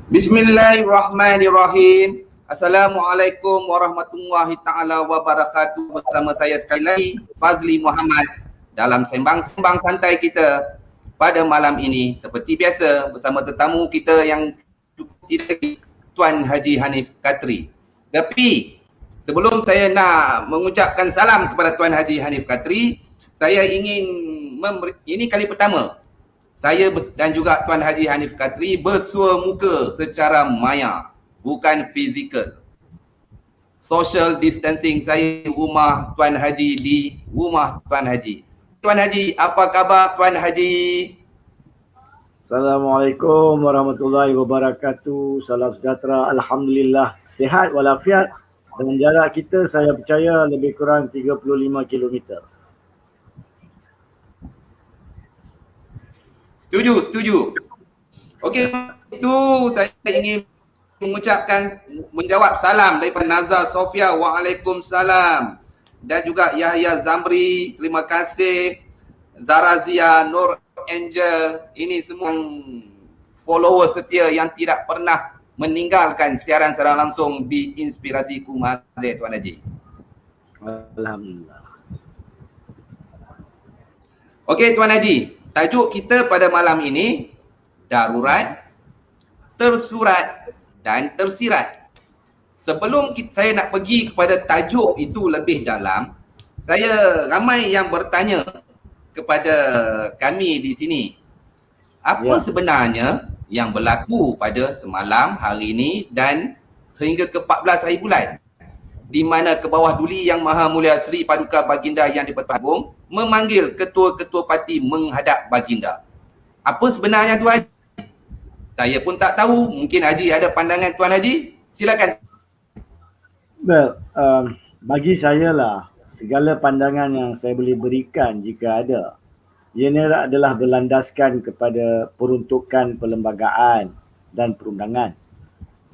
Bismillahirrahmanirrahim. Assalamualaikum warahmatullahi ta'ala wabarakatuh. Bersama saya sekali lagi, Fazli Muhammad, dalam sembang-sembang santai kita pada malam ini. Seperti biasa, bersama tetamu kita yang tidak, Tuan Haji Hanif Katri. Tapi sebelum saya nak mengucapkan salam kepada Tuan Haji Hanif Katri, saya ingin ini kali pertama saya dan juga Tuan Haji Hanif Katri bersua muka secara maya, bukan fizikal. Social distancing, saya rumah Tuan Haji di rumah Tuan Haji. Tuan Haji, apa khabar Tuan Haji? Assalamualaikum warahmatullahi wabarakatuh. Salam sejahtera. Alhamdulillah. Sihat walafiat. Dengan jarak kita, saya percaya lebih kurang 35 kilometer. Setuju. Okey, itu saya ingin menjawab salam daripada Nazar Sofia, waalaikumsalam. Dan juga Yahya Zamri, terima kasih. Zarazia, Nur Angel, ini semua follower setia yang tidak pernah meninggalkan siaran secara langsung di Inspirasi Kumazir, Tuan Haji. Alhamdulillah. Okey Tuan Haji, tajuk kita pada malam ini, darurat, tersurat dan tersirat. Sebelum saya nak pergi kepada tajuk itu lebih dalam, ramai yang bertanya kepada kami di sini, apa sebenarnya yang berlaku pada semalam, hari ini dan sehingga ke 14 hari bulan, di mana ke bawah duli Yang Maha Mulia Seri Paduka Baginda Yang di-Pertuan Agong memanggil ketua-ketua parti menghadap baginda. Apa sebenarnya Tuan Haji? Saya pun tak tahu, mungkin Haji ada pandangan. Tuan Haji, silakan. Bagi saya lah, segala pandangan yang saya boleh berikan jika ada, ianya adalah berlandaskan kepada peruntukan perlembagaan dan perundangan.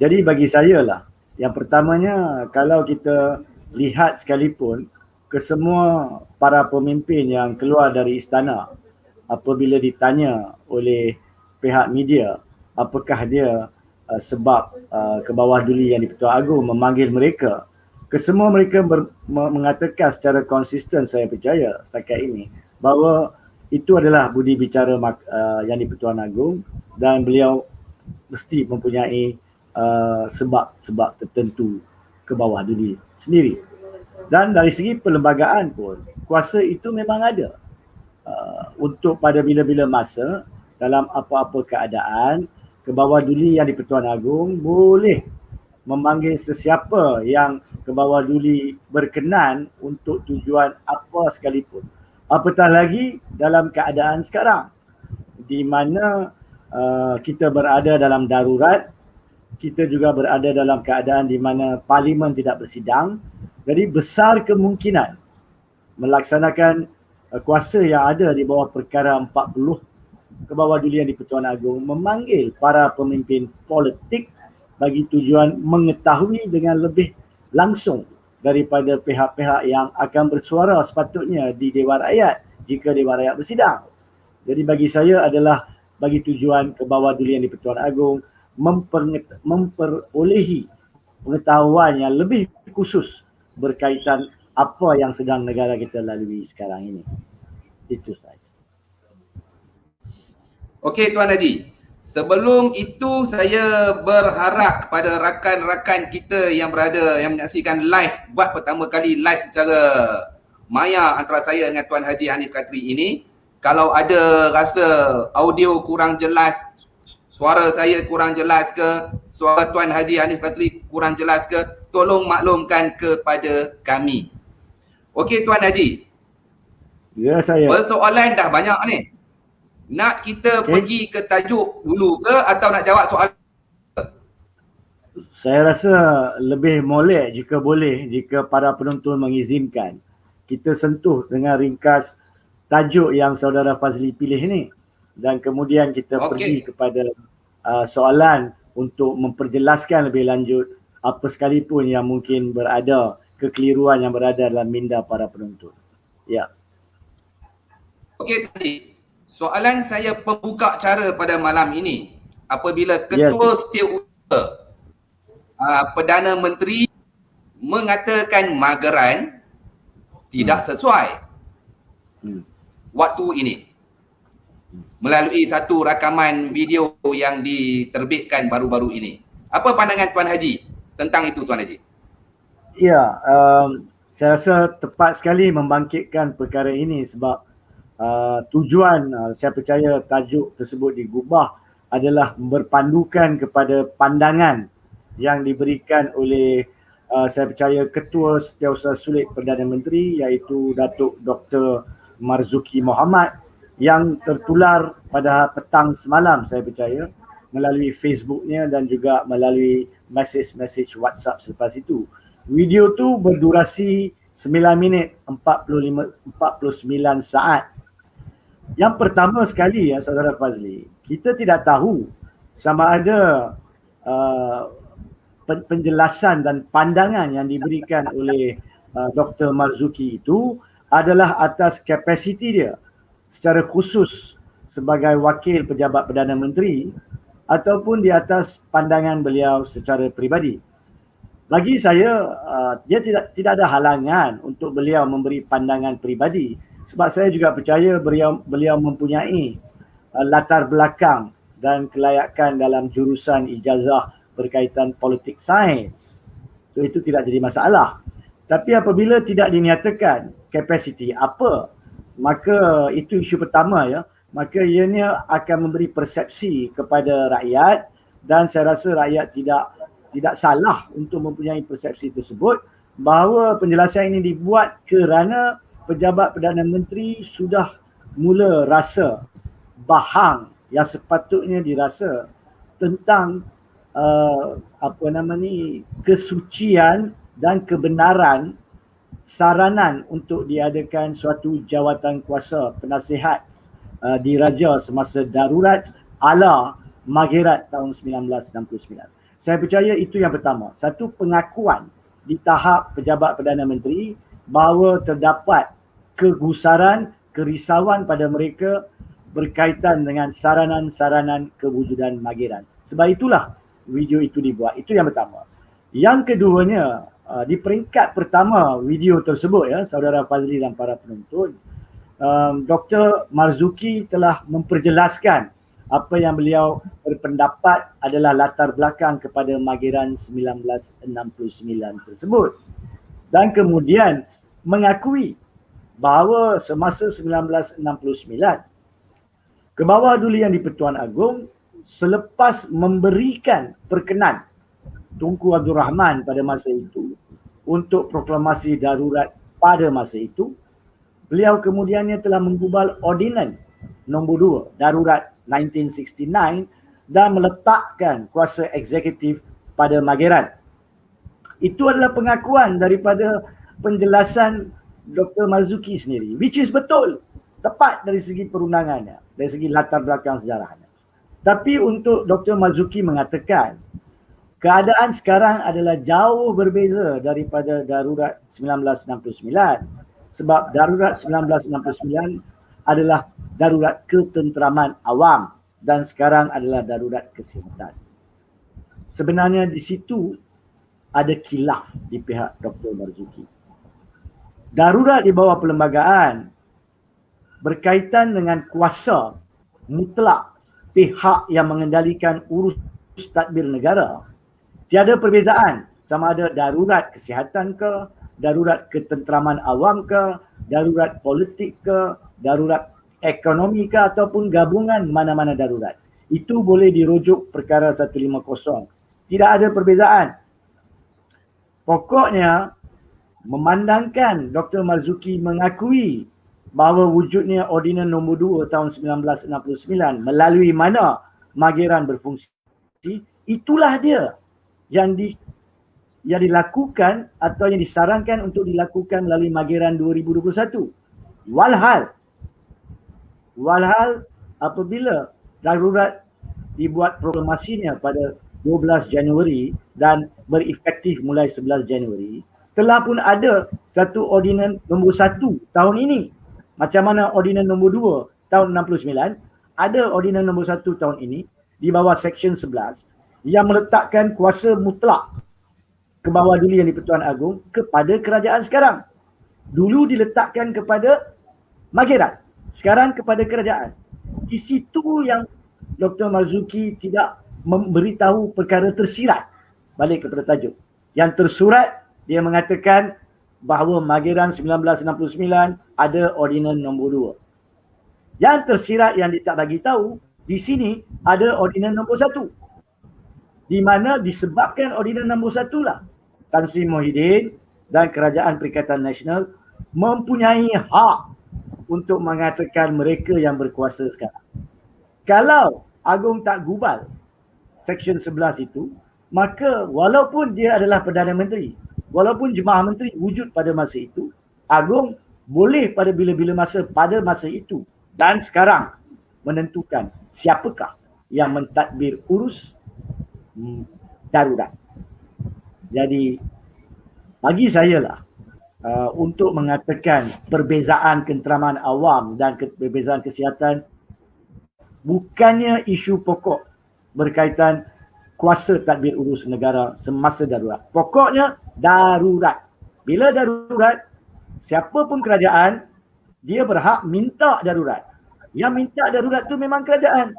Jadi bagi saya lah, yang pertamanya kalau kita lihat sekalipun, kesemua para pemimpin yang keluar dari istana, apabila ditanya oleh pihak media apakah dia sebab ke bawah duli Yang di-Pertuan Agong memanggil mereka, kesemua mereka mengatakan secara konsisten, saya percaya setakat ini, bahawa itu adalah budi bicara Yang di-Pertuan Agong dan beliau mesti mempunyai sebab-sebab tertentu ke bawah duli sendiri. Dan dari segi perlembagaan pun, kuasa itu memang ada untuk pada bila-bila masa, dalam apa-apa keadaan, ke bawah duli Yang di-Pertuan Agong boleh memanggil sesiapa yang ke bawah duli berkenan untuk tujuan apa sekalipun. Apatah lagi dalam keadaan sekarang di mana kita berada dalam darurat, kita juga berada dalam keadaan di mana parlimen tidak bersidang. Jadi besar kemungkinan melaksanakan kuasa yang ada di bawah perkara 40 ke bawah dulian di-Pertuan Agong memanggil para pemimpin politik bagi tujuan mengetahui dengan lebih langsung daripada pihak-pihak yang akan bersuara sepatutnya di Dewan Rakyat jika Dewan Rakyat bersidang. Jadi bagi saya adalah bagi tujuan ke bawah dulian di-Pertuan Agong memperolehi pengetahuan yang lebih khusus berkaitan apa yang sedang negara kita lalui sekarang ini. Itu saja. Okey Tuan Haji. Sebelum itu saya berharap kepada rakan-rakan kita yang berada yang menyaksikan live buat pertama kali live secara maya antara saya dengan Tuan Haji Hanif Katri ini, kalau ada rasa audio kurang jelas, suara saya kurang jelas ke, suara Tuan Haji Hanif Katri kurang jelas ke, tolong maklumkan kepada kami. Okey Tuan Haji. Ya saya. Persoalan dah banyak ni. Nak kita pergi ke tajuk dulu ke atau nak jawab soalan? Saya rasa lebih molek jika boleh, jika para penonton mengizinkan, kita sentuh dengan ringkas tajuk yang saudara Fazli pilih ni, dan kemudian kita pergi kepada soalan untuk memperjelaskan lebih lanjut apa sekalipun yang mungkin berada, kekeliruan yang berada dalam minda para penonton. Ya. Okey tadi. Soalan saya pembuka cara pada malam ini, apabila Ketua Setiausaha Perdana Menteri mengatakan mageran tidak sesuai waktu ini melalui satu rakaman video yang diterbitkan baru-baru ini. Apa pandangan Tuan Haji tentang itu Tuan Haji? Ya, saya rasa tepat sekali membangkitkan perkara ini sebab tujuan saya percaya tajuk tersebut digubah adalah berpandukan kepada pandangan yang diberikan oleh saya percaya Ketua Setiausaha Sulit Perdana Menteri, iaitu Datuk Dr. Marzuki Mohamad, yang tertular pada petang semalam saya percaya melalui Facebooknya dan juga melalui mesej-mesej WhatsApp selepas itu. Video tu berdurasi 9 minit 49 saat. Yang pertama sekali ya saudara Fazli, kita tidak tahu sama ada penjelasan dan pandangan yang diberikan oleh Dr. Marzuki itu adalah atas kapasiti dia secara khusus sebagai wakil pejabat Perdana Menteri ataupun di atas pandangan beliau secara peribadi. Bagi saya dia tidak ada halangan untuk beliau memberi pandangan peribadi, sebab saya juga percaya beliau mempunyai latar belakang dan kelayakan dalam jurusan ijazah berkaitan politik sains. So, itu tidak jadi masalah. Tapi apabila tidak dinyatakan kapasiti apa, maka itu isu pertama ya. Maka ianya akan memberi persepsi kepada rakyat, dan saya rasa rakyat tidak salah untuk mempunyai persepsi tersebut bahawa penjelasan ini dibuat kerana pejabat Perdana Menteri sudah mula rasa bahang yang sepatutnya dirasa tentang kesucian dan kebenaran saranan untuk diadakan suatu jawatan kuasa penasihat diraja semasa darurat ala Magerat tahun 1969. Saya percaya itu yang pertama, satu pengakuan di tahap pejabat Perdana Menteri bahawa terdapat kegusaran, kerisauan pada mereka berkaitan dengan saranan-saranan kewujudan Mageran. Sebab itulah video itu dibuat. Itu yang pertama. Yang keduanya, di peringkat pertama video tersebut ya, saudara Fazli dan para penonton, Dr. Marzuki telah memperjelaskan apa yang beliau berpendapat adalah latar belakang kepada Mageran 1969 tersebut. Dan kemudian mengakui bahawa semasa 1969 Kebawah Dulian di-Pertuan Agong selepas memberikan perkenan Tunku Abdul Rahman pada masa itu untuk proklamasi darurat pada masa itu, beliau kemudiannya telah menggubal Ordinan nombor 2 darurat 1969 dan meletakkan kuasa eksekutif pada Mageran. Itu adalah pengakuan daripada penjelasan Dr. Marzuki sendiri, which is betul, tepat dari segi perundangannya, dari segi latar belakang sejarahnya. Tapi untuk Dr. Marzuki mengatakan keadaan sekarang adalah jauh berbeza daripada darurat 1969, sebab darurat 1969 adalah darurat ketenteraman awam dan sekarang adalah darurat kesihatan. Sebenarnya di situ ada khilaf di pihak Dr. Marzuki. Darurat di bawah perlembagaan berkaitan dengan kuasa mutlak pihak yang mengendalikan urus tadbir negara. Tiada perbezaan sama ada darurat kesihatan ke, darurat ketenteraman awam ke, darurat politik ke, darurat ekonomi ke ataupun gabungan mana-mana darurat. Itu boleh dirujuk perkara 150. Tidak ada perbezaan. Pokoknya memandangkan Dr. Marzuki mengakui bahawa wujudnya Ordinan nombor 2 tahun 1969 melalui mana Mageran berfungsi, itulah dia yang dilakukan atau yang disarankan untuk dilakukan melalui Mageran 2021. Walhal apabila darurat dibuat proklamasinya pada 12 Januari dan berefektif mulai 11 Januari, telah pun ada satu Ordinan nombor 1 tahun ini. Macam mana Ordinan nombor 2 tahun 69, ada Ordinan nombor 1 tahun ini di bawah Seksyen 11 yang meletakkan kuasa mutlak ke bawah dulu yang di-Pertuan Agong kepada kerajaan sekarang. Dulu diletakkan kepada Mageran, sekarang kepada kerajaan. Di situ yang Dr. Marzuki tidak memberitahu perkara tersirat. Balik kepada tajuk. Yang tersurat, dia mengatakan bahawa Mageran 1969 ada Ordinan nombor 2. Yang tersirat yang dia tak bagi tahu, di sini ada Ordinan nombor 1. Di mana disebabkan Ordinan nombor 1 lah Tan Sri Muhyiddin dan Kerajaan Perikatan Nasional mempunyai hak untuk mengatakan mereka yang berkuasa sekarang. Kalau Agong tak gubal Seksyen 11 itu, maka walaupun dia adalah Perdana Menteri, walaupun Jemaah Menteri wujud pada masa itu, Agong boleh pada bila-bila masa pada masa itu dan sekarang menentukan siapakah yang mentadbir urus darurat. Jadi bagi saya lah untuk mengatakan perbezaan ketenteraman awam dan perbezaan kesihatan bukannya isu pokok berkaitan kuasa tadbir urus negara semasa darurat. Pokoknya darurat. Bila darurat, siapa pun kerajaan, dia berhak minta darurat. Yang minta darurat tu memang kerajaan.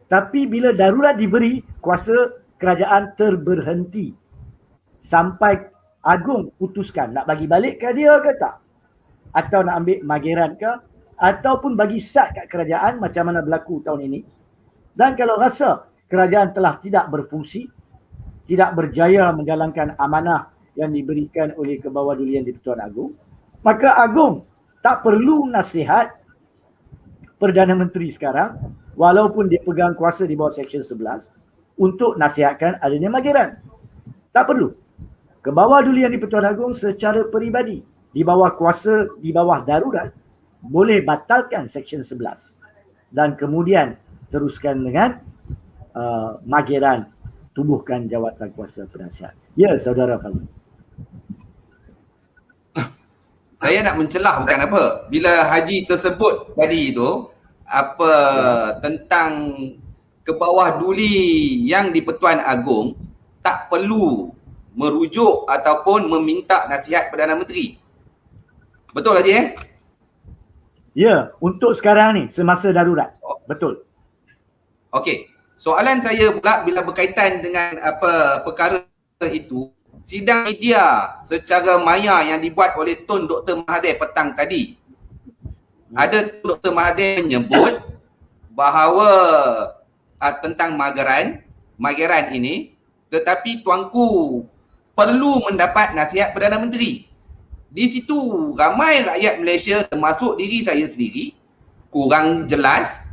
Tapi bila darurat diberi, kuasa kerajaan terberhenti. Sampai Agong putuskan nak bagi balik ke dia ke tak. Atau nak ambil Mageran ke. Ataupun bagi sat kat kerajaan macam mana berlaku tahun ini. Dan kalau rasa kerajaan telah tidak berfungsi, tidak berjaya menjalankan amanah yang diberikan oleh Kebawah-Duli di-Pertuan Agong, maka Agong tak perlu nasihat Perdana Menteri sekarang, walaupun dia pegang kuasa di bawah Seksyen 11, untuk nasihatkan adanya Mageran. Tak perlu. Kebawah-Duli di-Pertuan Agong secara peribadi, di bawah kuasa, di bawah darurat, boleh batalkan Seksyen 11 dan kemudian teruskan dengan Mageran tubuhkan jawatan kuasa penasihat. Ya, saudara Fazli. Saya nak mencelah bukan apa. Bila Haji tersebut tadi tu apa tentang Kebawah-Duli yang di-Pertuan Agong tak perlu merujuk ataupun meminta nasihat Perdana Menteri. Betul Haji Ya, untuk sekarang ni semasa darurat. Betul. Okey. Soalan saya pula bila berkaitan dengan apa perkara itu, sidang media secara maya yang dibuat oleh Tun Dr. Mahathir petang tadi. Ada Tun Dr. Mahathir menyebut bahawa tentang Mageran ini tetapi tuanku perlu mendapat nasihat Perdana Menteri. Di situ ramai rakyat Malaysia termasuk diri saya sendiri kurang jelas.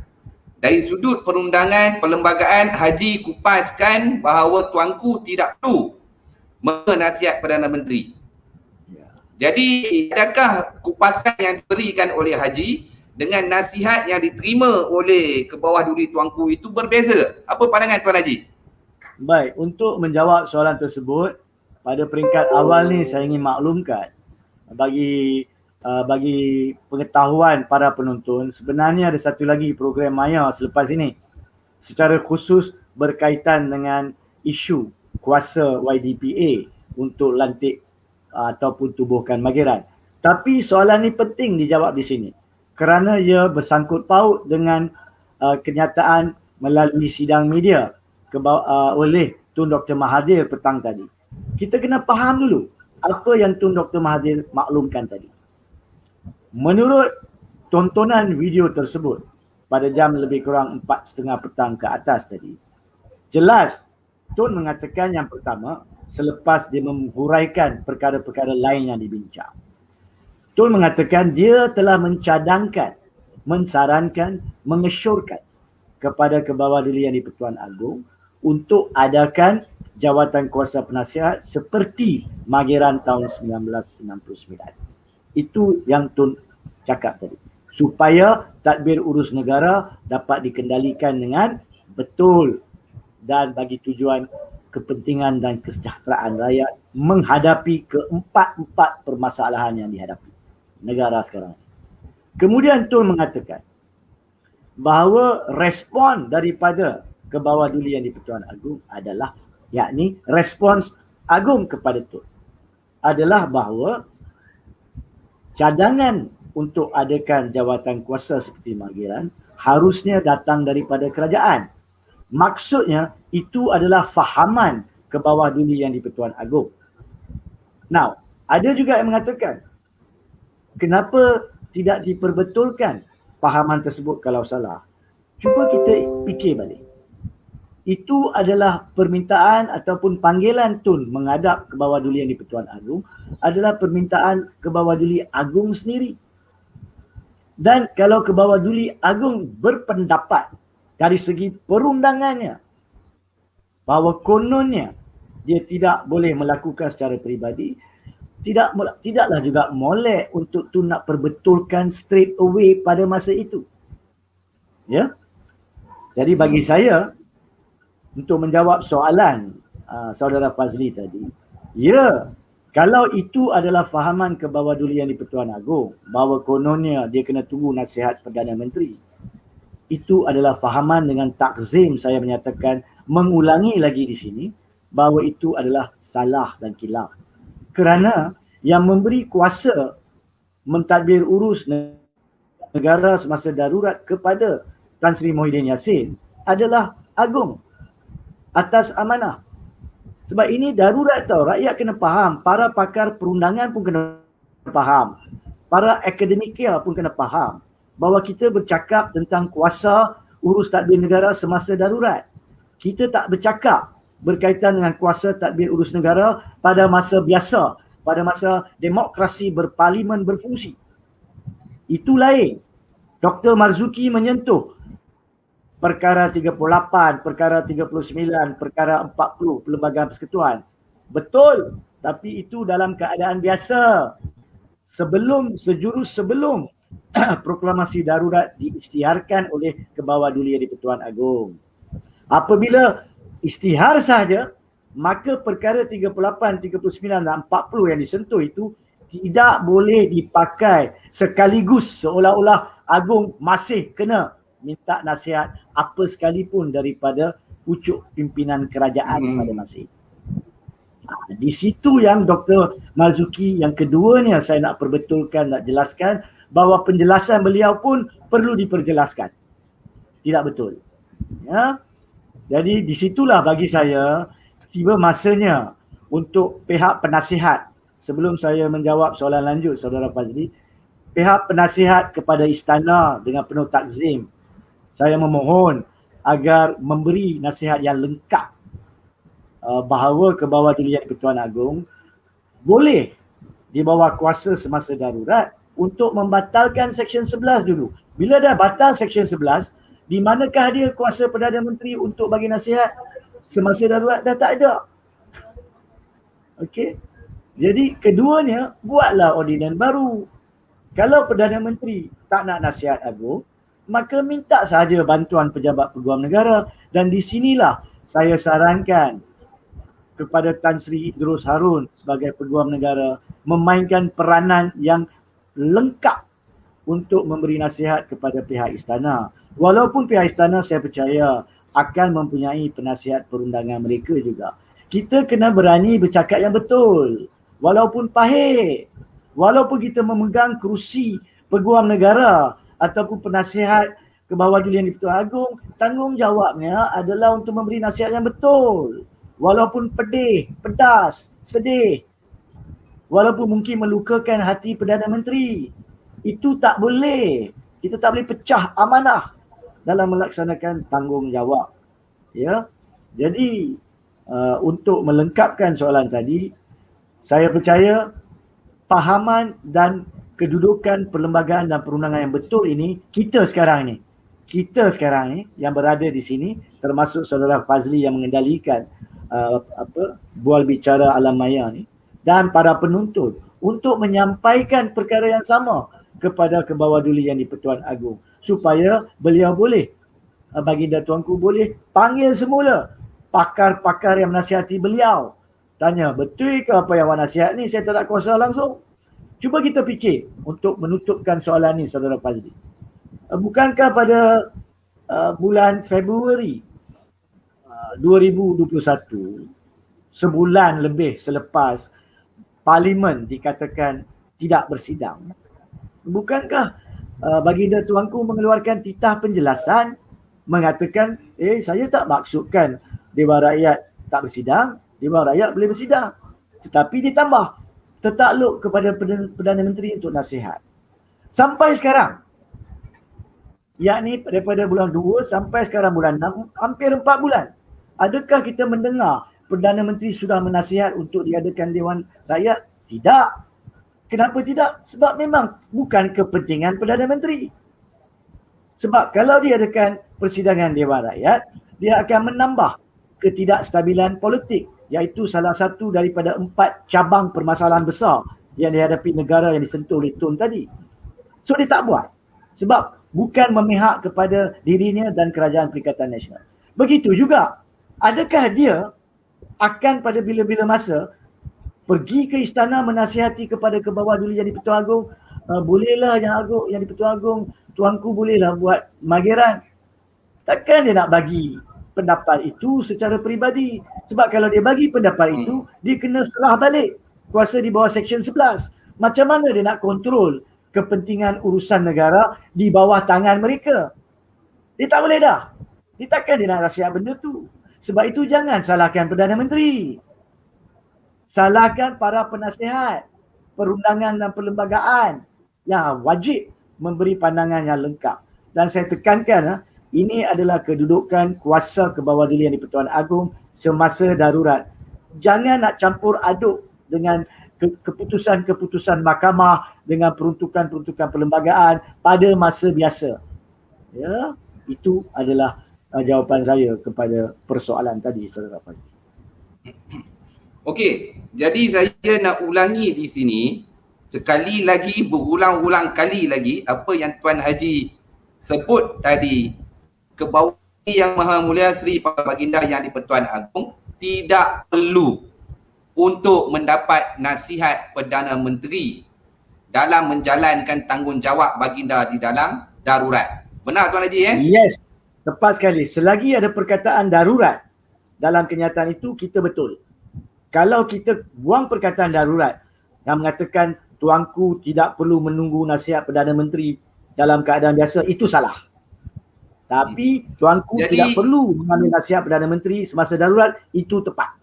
Dari sudut perundangan perlembagaan haji kupaskan bahawa tuanku tidak perlu menasihat Perdana Menteri. Jadi adakah kupasan yang diberikan oleh haji dengan nasihat yang diterima oleh ke bawah duli tuanku itu berbeza? Apa pandangan Tuan Haji? Baik, untuk menjawab soalan tersebut, pada peringkat awal ni saya ingin maklumkan bagi pengetahuan para penonton, sebenarnya ada satu lagi program Maya selepas ini secara khusus berkaitan dengan isu kuasa YDPA untuk lantik ataupun tubuhkan Mageran. Tapi soalan ni penting dijawab di sini kerana ia bersangkut paut dengan kenyataan melalui sidang media oleh Tun Dr. Mahathir petang tadi. Kita kena faham dulu apa yang Tun Dr. Mahathir maklumkan tadi. Menurut tontonan video tersebut pada jam lebih kurang 4:30 petang ke atas tadi, jelas Tun mengatakan yang pertama selepas dia menghuraikan perkara-perkara lain yang dibincang. Tun mengatakan dia telah mencadangkan, mensarankan, mengesyorkan kepada Kebawah-Duli Yang di-Pertuan Agong untuk adakan jawatan kuasa penasihat seperti Mageran tahun 1969. Itu yang Tun cakap tadi. Supaya tadbir urus negara dapat dikendalikan dengan betul dan bagi tujuan kepentingan dan kesejahteraan rakyat menghadapi keempat-empat permasalahan yang dihadapi negara sekarang. Kemudian Tun mengatakan bahawa respon daripada Kebawah-Duli Yang di-Pertuan Agong adalah, yakni respons Agong kepada Tun adalah bahawa cadangan untuk adakan jawatan kuasa seperti Mageran harusnya datang daripada kerajaan. Maksudnya itu adalah fahaman Kebawah-Duli Yang di-Pertuan Agong. Now, ada juga yang mengatakan kenapa tidak diperbetulkan fahaman tersebut kalau salah. Cuba kita fikir balik. Itu adalah permintaan ataupun panggilan Tun menghadap Kebawah-Duli Yang di-Pertuan Agong adalah permintaan Kebawah-Duli Agong sendiri. Dan kalau Kebawah-Duli Agong berpendapat dari segi perundangannya bahawa kononnya dia tidak boleh melakukan secara peribadi, tidaklah juga molek untuk Tun nak perbetulkan straight away pada masa itu. Ya. Jadi bagi saya, untuk menjawab soalan saudara Fazli tadi, ya, kalau itu adalah fahaman Kebawah-Duli Yang di-Pertuan Agong bahawa kononnya dia kena tunggu nasihat Perdana Menteri, itu adalah fahaman dengan takzim saya menyatakan mengulangi lagi di sini bahawa itu adalah salah dan kilaf. Kerana yang memberi kuasa mentadbir urus negara semasa darurat kepada Tan Sri Muhyiddin Yassin adalah Agong atas amanah. Sebab ini darurat tau, rakyat kena faham, para pakar perundangan pun kena faham, para akademika pun kena faham bahawa kita bercakap tentang kuasa urus tadbir negara semasa darurat. Kita tak bercakap berkaitan dengan kuasa tadbir urus negara pada masa biasa, pada masa demokrasi berparlimen berfungsi. Itu lain. Dr. Marzuki menyentuh perkara 38, perkara 39, perkara 40 Perlembagaan Persekutuan. Betul, tapi itu dalam keadaan biasa. Sejurus sebelum proklamasi darurat diisytiharkan oleh Kebawah-Duli Yang di-Pertuan Agong. Apabila isytihar sahaja, maka perkara 38, 39 dan 40 yang disentuh itu tidak boleh dipakai sekaligus seolah-olah Agong masih kena minta nasihat apa sekalipun daripada pucuk pimpinan kerajaan pada masa itu. Di situ yang Dr. Marzuki yang keduanya saya nak perbetulkan, nak jelaskan bahawa penjelasan beliau pun perlu diperjelaskan. Tidak betul. Ya. Jadi di situlah bagi saya tiba masanya untuk pihak penasihat, sebelum saya menjawab soalan lanjut saudara Fazli, pihak penasihat kepada istana dengan penuh takzim, saya memohon agar memberi nasihat yang lengkap bahawa Kebawah-Dilihan Pertuan Agong boleh di bawah kuasa semasa darurat untuk membatalkan Seksyen 11 dulu. Bila dah batal Seksyen 11, di manakah dia kuasa Perdana Menteri untuk bagi nasihat semasa darurat? Dah tak ada. Okey. Jadi keduanya, buatlah ordinan baru. Kalau Perdana Menteri tak nak nasihat agung, maka minta sahaja bantuan pejabat peguam negara. Dan di sinilah saya sarankan kepada Tan Sri Idrus Harun sebagai peguam negara memainkan peranan yang lengkap untuk memberi nasihat kepada pihak istana. Walaupun pihak istana saya percaya akan mempunyai penasihat perundangan mereka juga. Kita kena berani bercakap yang betul. Walaupun pahit. Walaupun kita memegang kerusi peguam negara ataupun penasihat Kebawah-Dilihan Pertuan Agong, tanggungjawabnya adalah untuk memberi nasihat yang betul. Walaupun pedih, pedas, sedih. Walaupun mungkin melukakan hati Perdana Menteri. Itu tak boleh. Kita tak boleh pecah amanah dalam melaksanakan tanggungjawab. Ya. Jadi untuk melengkapkan soalan tadi, saya percaya pahaman dan kedudukan perlembagaan dan perundangan yang betul ini kita sekarang ni yang berada di sini, termasuk saudara Fazli yang mengendalikan bual bicara alam maya ni, dan para penuntut untuk menyampaikan perkara yang sama kepada Kebawah-Dilihan Pertuan Agong supaya beliau boleh, Baginda Tuanku boleh panggil semula pakar-pakar yang menasihati beliau. Tanya, betul ke apa yang awak nasihat ni? Saya tak nak kuasa langsung. Cuba kita fikir untuk menutupkan soalan ni, saudara Fazli. Bukankah pada bulan Februari 2021, sebulan lebih selepas Parlimen dikatakan tidak bersidang, bukankah Baginda Tuanku mengeluarkan titah penjelasan mengatakan, saya tak maksudkan Dewan Rakyat tak bersidang, Dewan Rakyat boleh bersidang. Tetapi ditambah tertakluk kepada Perdana Menteri untuk nasihat. Sampai sekarang, yakni daripada bulan 2 sampai sekarang bulan 6, hampir 4 bulan. Adakah kita mendengar Perdana Menteri sudah menasihat untuk diadakan Dewan Rakyat? Tidak. Kenapa tidak? Sebab memang bukan kepentingan Perdana Menteri. Sebab kalau diadakan persidangan Dewan Rakyat, dia akan menambah ketidakstabilan politik, iaitu salah satu daripada 4 cabang permasalahan besar yang dihadapi negara yang disentuh oleh Tun tadi. So dia tak buat. Sebab bukan memihak kepada dirinya dan Kerajaan Perikatan Nasional. Begitu juga, adakah dia akan pada bila-bila masa pergi ke istana menasihati kepada Kebawah-Dilihan Pertuan Agong, bolehlah yang Pertuan Agong, tuanku bolehlah buat mageran. Takkan dia nak bagi pendapat itu secara peribadi. Sebab kalau dia bagi pendapat itu, dia kena serah balik kuasa di bawah Seksyen 11. Macam mana dia nak kontrol kepentingan urusan negara di bawah tangan mereka? Dia tak boleh dah. Dia takkan dia nak nasihat benda tu. Sebab itu jangan salahkan Perdana Menteri. Salahkan para penasihat perundangan dan perlembagaan yang wajib memberi pandangan yang lengkap. Dan saya tekankan, ini adalah kedudukan kuasa Kebawah-Dilihan Pertuan Agong semasa darurat. Jangan nak campur aduk dengan keputusan-keputusan mahkamah dengan peruntukan-peruntukan perlembagaan pada masa biasa. Ya, itu adalah jawapan saya kepada persoalan tadi, saudara Fazli. Okey, jadi saya nak ulangi di sini sekali lagi, berulang-ulang kali lagi apa yang Tuan Haji sebut tadi. Kebawah Yang Maha Mulia Sri Baginda Yang di-Pertuan Agong tidak perlu untuk mendapat nasihat Perdana Menteri dalam menjalankan tanggungjawab baginda di dalam darurat. Benar Tuan Haji? Yes, tepat sekali. Selagi ada perkataan darurat dalam kenyataan itu, kita betul. Kalau kita buang perkataan darurat yang mengatakan tuanku tidak perlu menunggu nasihat Perdana Menteri dalam keadaan biasa, itu salah. Tapi tuanku tidak perlu mengambil nasihat Perdana Menteri semasa darurat, itu tepat.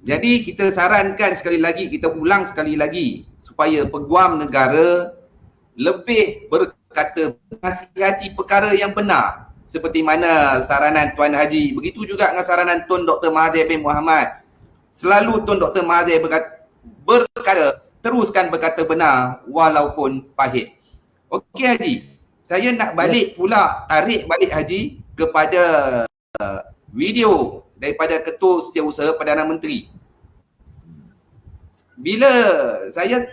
Jadi kita sarankan sekali lagi, kita ulang sekali lagi supaya peguam negara lebih berkata, nasihati perkara yang benar. seperti mana saranan Tuan Haji. Begitu juga dengan saranan Tun Dr. Mahathir bin Mohamad. Selalu Tun Dr. Mahathir berkata, teruskan berkata benar walaupun pahit. Okey Haji, saya nak balik pula, tarik balik Haji kepada video daripada Ketua Setiausaha Perdana Menteri. Bila saya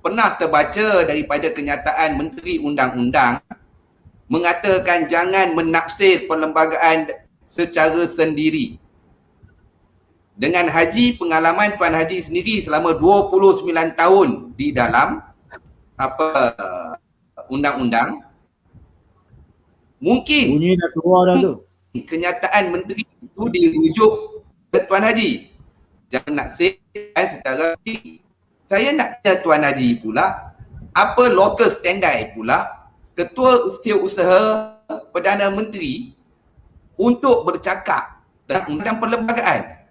pernah terbaca daripada kenyataan Menteri Undang-Undang mengatakan jangan menafsir perlembagaan secara sendiri. Dengan Haji, pengalaman Tuan Haji sendiri selama 29 tahun di dalam undang-undang, mungkin Bunyi dah keluar dah tu. kenyataan menteri itu dirujuk ke Tuan Haji. Jangan naksirkan secara sendiri. Saya nak tanya Tuan Haji pula, apa local standard pula Ketua Setiausaha Perdana Menteri untuk bercakap tentang perlembagaan?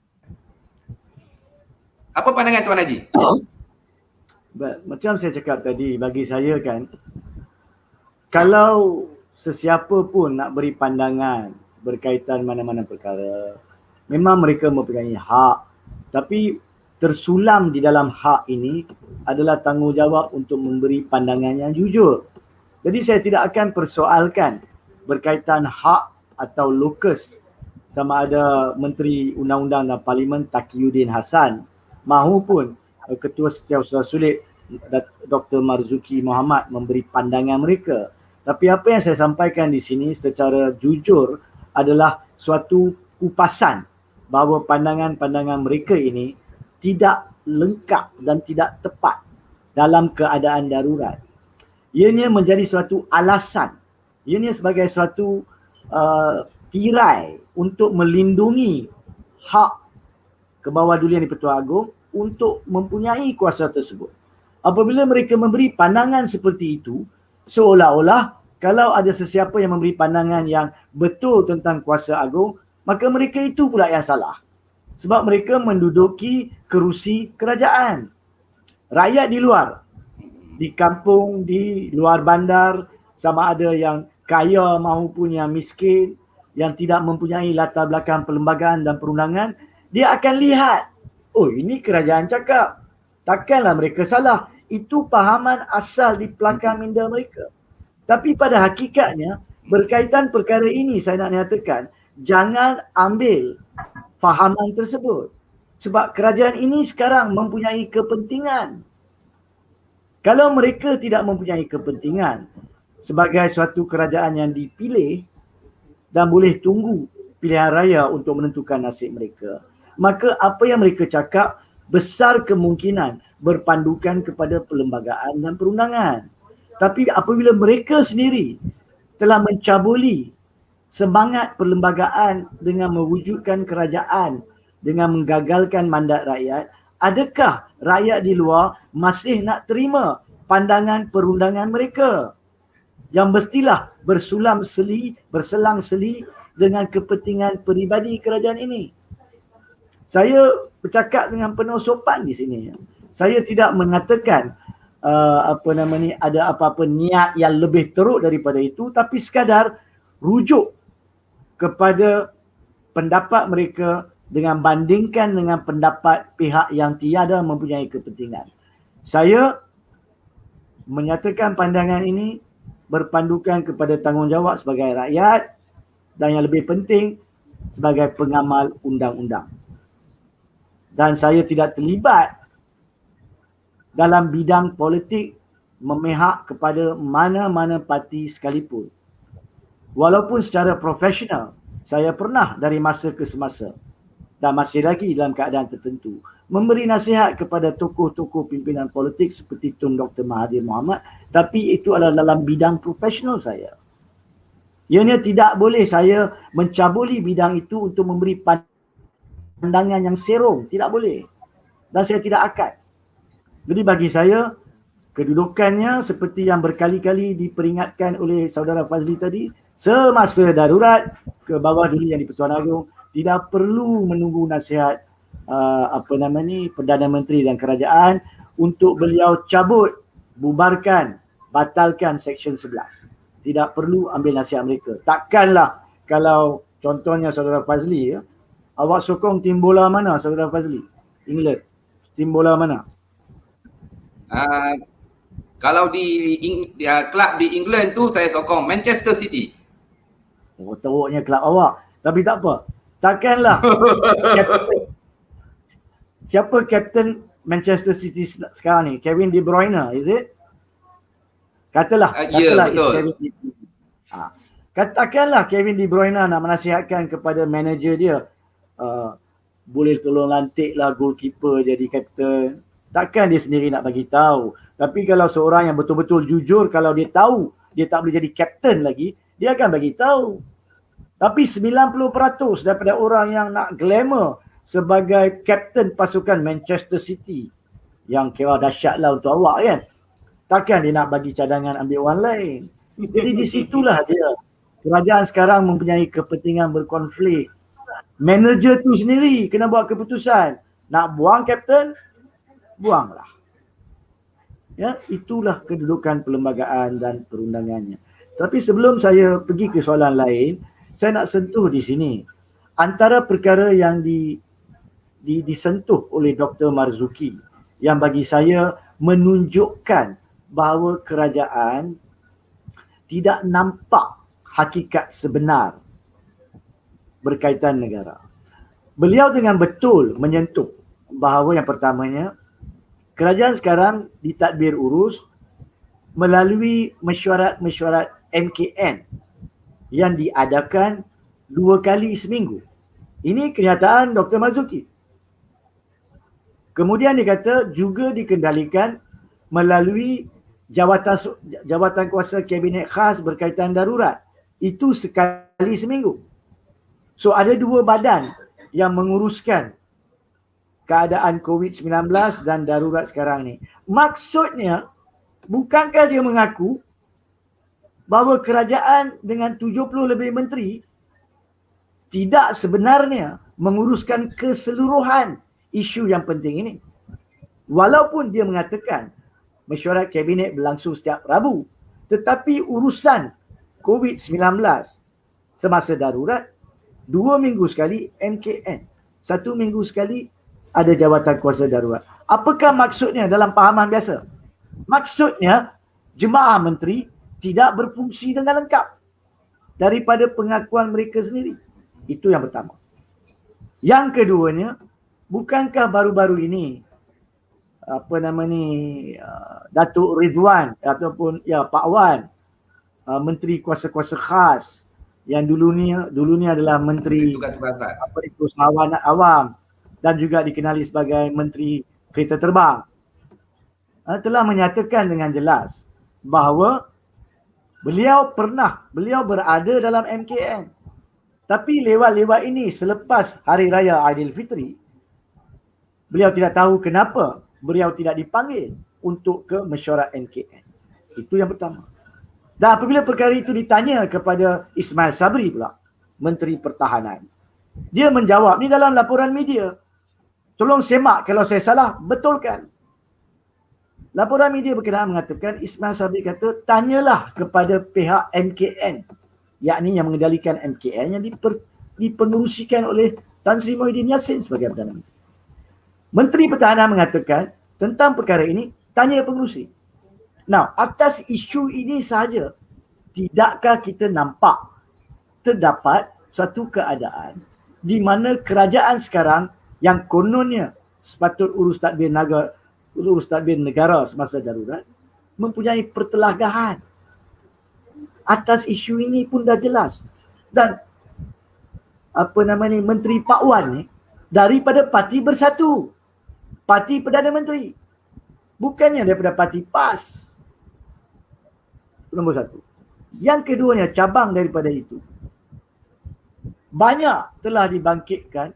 Apa pandangan Tuan Haji? Macam saya cakap tadi, bagi saya kan, kalau sesiapa pun nak beri pandangan berkaitan mana-mana perkara, memang mereka mempunyai hak, tapi tersulam di dalam hak ini adalah tanggungjawab untuk memberi pandangan yang jujur. Jadi saya tidak akan persoalkan berkaitan hak atau lokus sama ada Menteri Undang-Undang dan Parlimen Taqiyuddin Hassan mahupun Ketua Setiausaha Sulit Dr. Marzuki Mohamad memberi pandangan mereka. Tapi apa yang saya sampaikan di sini secara jujur adalah suatu kupasan bahawa pandangan-pandangan mereka ini tidak lengkap dan tidak tepat dalam keadaan darurat. Ianya menjadi suatu alasan, ianya sebagai suatu tirai untuk melindungi hak Kebawahdulian di-Pertuan Agong untuk mempunyai kuasa tersebut. Apabila mereka memberi pandangan seperti itu, seolah-olah kalau ada sesiapa yang memberi pandangan yang betul tentang kuasa agung, maka mereka itu pula yang salah. Sebab mereka menduduki kerusi kerajaan. Rakyat di luar, di kampung, di luar bandar, sama ada yang kaya maupun yang miskin, yang tidak mempunyai latar belakang perlembagaan dan perundangan, dia akan lihat, oh ini kerajaan cakap, takkanlah mereka salah. Itu pahaman asal di pelakang minda mereka. Tapi pada hakikatnya, berkaitan perkara ini saya nak nyatakan, jangan ambil fahaman tersebut. Sebab kerajaan ini sekarang mempunyai kepentingan. Kalau mereka tidak mempunyai kepentingan sebagai suatu kerajaan yang dipilih dan boleh tunggu pilihan raya untuk menentukan nasib mereka, maka apa yang mereka cakap besar kemungkinan berpandukan kepada perlembagaan dan perundangan. Tapi apabila mereka sendiri telah mencabuli semangat perlembagaan dengan mewujudkan kerajaan, dengan menggagalkan mandat rakyat, adakah rakyat di luar masih nak terima pandangan perundangan mereka yang mestilah berselang seli dengan kepentingan peribadi kerajaan ini? Saya bercakap dengan penuh sopan di sini. Saya tidak mengatakan ada apa-apa niat yang lebih teruk daripada itu, tapi sekadar rujuk kepada pendapat mereka dengan bandingkan dengan pendapat pihak yang tiada mempunyai kepentingan. Saya menyatakan pandangan ini berpandukan kepada tanggungjawab sebagai rakyat dan yang lebih penting sebagai pengamal undang-undang. Dan saya tidak terlibat dalam bidang politik memihak kepada mana-mana parti sekalipun. Walaupun secara profesional, saya pernah dari masa ke semasa dan masih lagi dalam keadaan tertentu memberi nasihat kepada tokoh-tokoh pimpinan politik seperti Tun Dr. Mahathir Mohamad, tapi itu adalah dalam bidang profesional saya. Ianya tidak boleh saya mencabuli bidang itu untuk memberi pandangan yang serong, tidak boleh. Dan saya tidak akan. Jadi bagi saya, kedudukannya seperti yang berkali-kali diperingatkan oleh saudara Fazli tadi, semasa darurat Kebawahdulian di-Pertuan Agong tidak perlu menunggu nasihat Perdana Menteri dan kerajaan untuk beliau cabut, bubarkan, batalkan Seksyen 11. Tidak perlu ambil nasihat mereka. Takkanlah kalau contohnya saudara Fazli ya, awak sokong tim bola mana saudara Fazli? England. Tim bola mana? Kalau di klub di England tu saya sokong Manchester City. Oh, teruknya kelab awak. Tapi tak apa. Takkanlah captain, siapa kapten Manchester City sekarang ni? Kevin De Bruyne, is it? Katalah Ya, betul. Kevin De Bruyne. Katakanlah Kevin De Bruyne nak menasihatkan kepada manager dia, boleh tolong lantiklah goalkeeper jadi kapten. Takkan dia sendiri nak bagi tahu. Tapi kalau seorang yang betul-betul jujur, kalau dia tahu dia tak boleh jadi kapten lagi, dia akan bagi tahu. Tapi 90% daripada orang yang nak glamour sebagai kapten pasukan Manchester City, yang kira dahsyatlah untuk awak kan, takkan dia nak bagi cadangan ambil orang lain. Jadi di situlah dia. Kerajaan sekarang mempunyai kepentingan berkonflik. Manager tu sendiri kena buat keputusan. Nak buang kapten, buanglah. Ya, itulah kedudukan perlembagaan dan perundangannya. Tapi sebelum saya pergi ke soalan lain, saya nak sentuh di sini. Antara perkara yang disentuh oleh Dr. Marzuki yang bagi saya menunjukkan bahawa kerajaan tidak nampak hakikat sebenar berkaitan negara. Beliau dengan betul menyentuh bahawa yang pertamanya, kerajaan sekarang ditadbir urus melalui mesyuarat-mesyuarat MKN yang diadakan 2 kali seminggu. Ini kenyataan Dr. Marzuki. Kemudian dia kata juga dikendalikan melalui jawatan kuasa kabinet khas berkaitan darurat. Itu sekali seminggu. So ada 2 badan yang menguruskan keadaan COVID-19 dan darurat sekarang ni. Maksudnya, bukankah dia mengaku bahawa kerajaan dengan 70 lebih menteri tidak sebenarnya menguruskan keseluruhan isu yang penting ini? Walaupun dia mengatakan mesyuarat kabinet berlangsung setiap Rabu, tetapi urusan COVID-19 semasa darurat 2 minggu sekali MKN, 1 minggu sekali ada jawatan kuasa darurat. Apakah maksudnya dalam pahaman biasa? Maksudnya jemaah menteri tidak berfungsi dengan lengkap daripada pengakuan mereka sendiri. Itu yang pertama. Yang keduanya, bukankah baru-baru ini Datuk Ridwan ataupun Pak Wan, menteri kuasa-kuasa khas yang dulunya adalah menteri usahawan awam dan juga dikenali sebagai menteri kereta terbang, telah menyatakan dengan jelas bahawa beliau berada dalam MKN. Tapi lewat-lewat ini selepas Hari Raya Aidilfitri, beliau tidak tahu kenapa beliau tidak dipanggil untuk ke mesyuarat MKN. Itu yang pertama. Dan apabila perkara itu ditanya kepada Ismail Sabri pula, Menteri Pertahanan, dia menjawab, ni dalam laporan media. Tolong semak kalau saya salah, betulkan. Laporan media berkenaan mengatakan, Ismail Sabri kata, tanyalah kepada pihak MKN, yakni yang mengendalikan MKN yang dipengerusikan oleh Tan Sri Muhyiddin Yassin sebagai Perdana Menteri. Menteri Pertahanan mengatakan, tentang perkara ini, tanya pengerusi. Now, atas isu ini sahaja, tidakkah kita nampak terdapat satu keadaan di mana kerajaan sekarang yang kononnya sepatut urus tadbir negara semasa darurat mempunyai pertelagahan. Atas isu ini pun dah jelas. Dan Menteri Pak Wan ni daripada Parti Bersatu, Parti Perdana Menteri, bukannya daripada Parti PAS. Nombor 1. Yang keduanya, cabang daripada itu, banyak telah dibangkitkan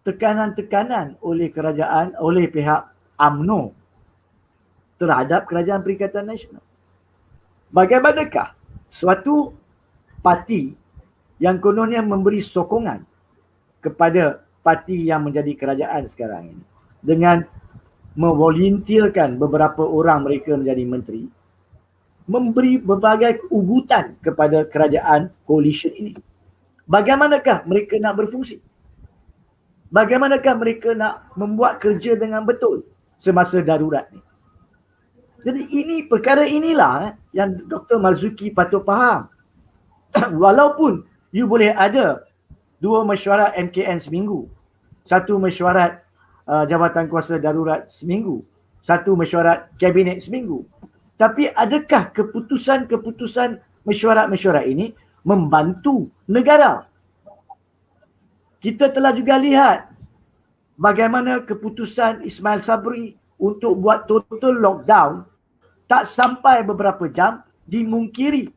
tekanan-tekanan oleh kerajaan, oleh pihak UMNO terhadap Kerajaan Perikatan Nasional. Bagaimanakah suatu parti yang kononnya memberi sokongan kepada parti yang menjadi kerajaan sekarang ini dengan mevolunteerkan beberapa orang mereka menjadi menteri, memberi berbagai ugutan kepada kerajaan coalition ini. bagaimanakah mereka nak berfungsi? Bagaimanakah mereka nak membuat kerja dengan betul semasa darurat ni? Jadi perkara inilah yang Dr. Marzuki patut faham. Walaupun you boleh ada 2 mesyuarat MKN seminggu, 1 mesyuarat Jabatan Kuasa Darurat seminggu, 1 mesyuarat Kabinet seminggu, tapi adakah keputusan-keputusan mesyuarat-mesyuarat ini membantu negara? Kita telah juga lihat bagaimana keputusan Ismail Sabri untuk buat total lockdown tak sampai beberapa jam dimungkiri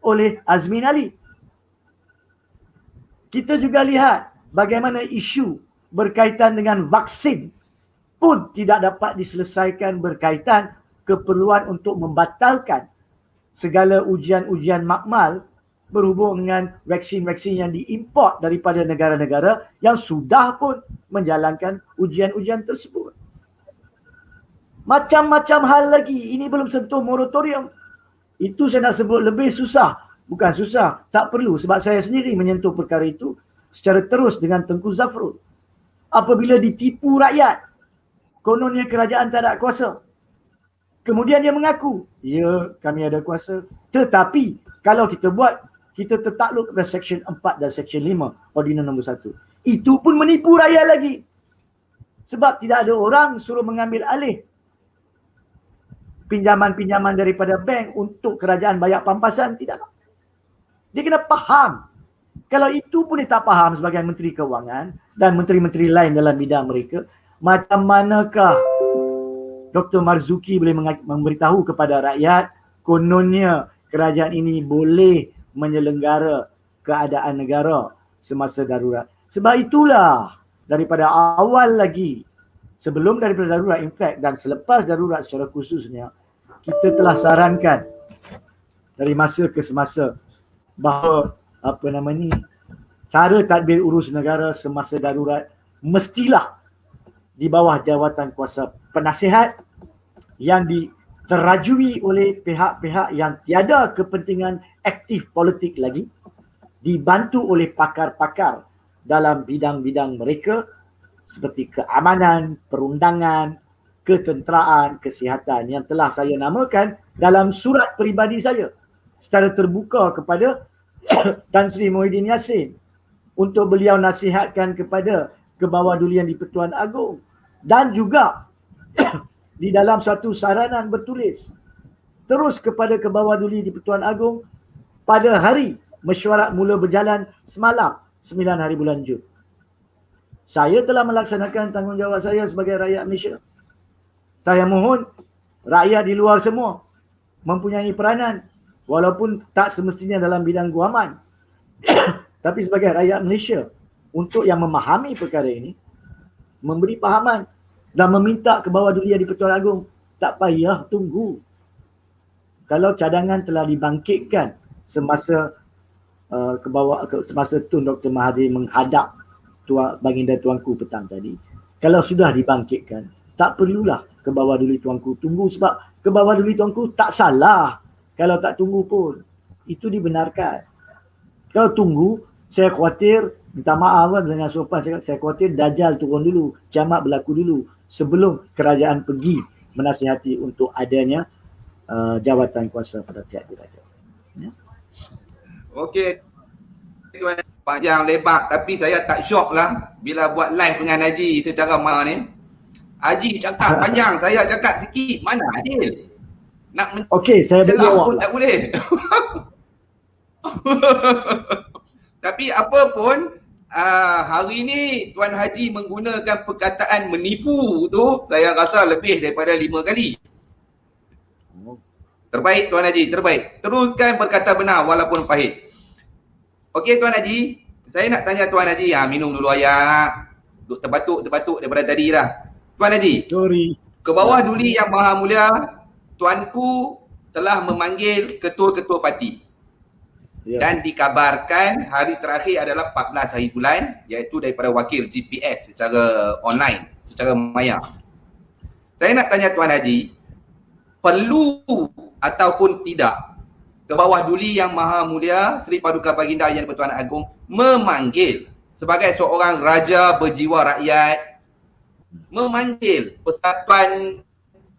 oleh Azmin Ali. Kita juga lihat bagaimana isu berkaitan dengan vaksin pun tidak dapat diselesaikan berkaitan keperluan untuk membatalkan segala ujian-ujian makmal berhubung dengan vaksin-vaksin yang diimport daripada negara-negara yang sudah pun menjalankan ujian-ujian tersebut. Macam-macam hal lagi. Ini belum sentuh moratorium. Itu saya nak sebut lebih susah. Bukan susah, tak perlu sebab saya sendiri menyentuh perkara itu secara terus dengan Tengku Zafrul. Apabila ditipu rakyat, kononnya kerajaan tak ada kuasa. Kemudian dia mengaku, ya kami ada kuasa. Tetapi kalau kita buat, kita tertakluk pada Seksyen 4 dan Seksyen 5 Ordinan nombor 1. Itu pun menipu rakyat lagi. Sebab tidak ada orang suruh mengambil alih pinjaman-pinjaman daripada bank untuk kerajaan bayar pampasan. Tidak. Dia kena faham. Kalau itu pun dia tak faham sebagai Menteri Kewangan dan menteri-menteri lain dalam bidang mereka, macam manakah Dr. Marzuki boleh memberitahu kepada rakyat kononnya kerajaan ini boleh menyelenggara keadaan negara semasa darurat. Sebab itulah daripada awal lagi, sebelum daripada darurat in fact dan selepas darurat secara khususnya, kita telah sarankan dari masa ke semasa bahawa cara tadbir urus negara semasa darurat mestilah di bawah jawatan kuasa penasihat yang diterajui oleh pihak-pihak yang tiada kepentingan aktif politik lagi, dibantu oleh pakar-pakar dalam bidang-bidang mereka seperti keamanan, perundangan, ketenteraan, kesihatan yang telah saya namakan dalam surat peribadi saya secara terbuka kepada Tan Sri Muhyiddin Yassin untuk beliau nasihatkan kepada Kebawadulian di-Pertuan Agong dan juga di dalam satu saranan bertulis terus kepada Kebawaduli di-Pertuan Agong pada hari mesyuarat mula berjalan semalam 9 hari bulan Jun. Saya telah melaksanakan tanggungjawab saya sebagai rakyat Malaysia. Saya mohon rakyat di luar semua mempunyai peranan walaupun tak semestinya dalam bidang guaman tapi sebagai rakyat Malaysia untuk yang memahami perkara ini, memberi pahaman dan meminta Kebawadulian di-Pertuan Agong tak payah tunggu. Kalau cadangan telah dibangkitkan semasa semasa Tun Dr. Mahathir menghadap Baginda Tuanku petang tadi, kalau sudah dibangkitkan, tak perlulah Kebawaduli Tuanku tunggu sebab Kebawaduli Tuanku tak salah. Kalau tak tunggu pun, itu dibenarkan. Kalau tunggu, saya khawatir, minta maaf dengan sopan, saya khawatir Dajjal turun dulu, kiamat berlaku dulu sebelum kerajaan pergi menasihati untuk adanya jawatan kuasa pada pihak diraja. Ya. Okey. Tuan, panjang lebar tapi saya tak syok lah bila buat live dengan Haji secara ni. Haji cakap panjang, saya cakap sikit. Mana adil? Nak okey, saya berjawab pun tak boleh. Tapi apa pun hari ni Tuan Haji menggunakan perkataan menipu tu, saya rasa lebih daripada 5 kali. Terbaik Tuan Haji, terbaik. Teruskan berkata benar walaupun pahit. Okey Tuan Haji, saya nak tanya Tuan Haji, minum dulu ayak. Duk terbatuk daripada tadi dah. Tuan Haji, sorry. Kebawaduli Yang Maha Mulia, Tuanku telah memanggil ketua-ketua parti. Ya. Dan dikabarkan hari terakhir adalah 14 hari bulan, iaitu daripada wakil GPS secara online, secara maya. Saya nak tanya Tuan Haji, perlu ataupun tidak Kebawah Duli Yang Maha Mulia Seri Paduka Baginda Yang di-Pertuan Agong memanggil sebagai seorang raja berjiwa rakyat, memanggil Persatuan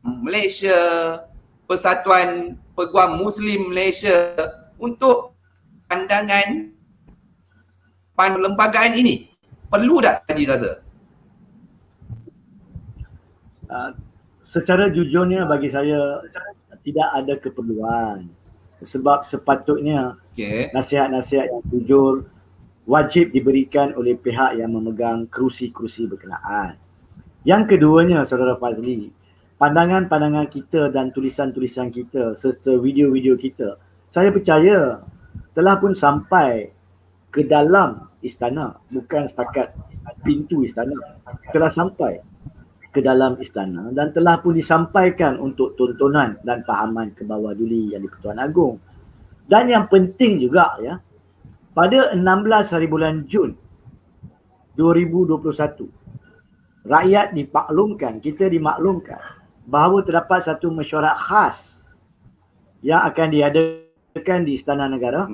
Malaysia, Persatuan Peguam Muslim Malaysia untuk pandangan perlembagaan ini. Perlu tak Haji rasa? Secara jujurnya bagi saya tidak ada keperluan, sebab sepatutnya nasihat-nasihat yang jujur wajib diberikan oleh pihak yang memegang kerusi-kerusi berkenaan. Yang keduanya, Saudara Fazli, pandangan-pandangan kita dan tulisan-tulisan kita serta video-video kita, saya percaya telah pun sampai ke dalam istana, bukan setakat pintu istana, telah sampai ke dalam istana dan telah pun disampaikan untuk tontonan dan fahaman Kebawah Duli Yang di-Pertuan Agong. Dan yang penting juga ya, pada 16 hari bulan Jun 2021, rakyat dimaklumkan, kita dimaklumkan bahawa terdapat satu mesyuarat khas yang akan diadakan di Istana Negara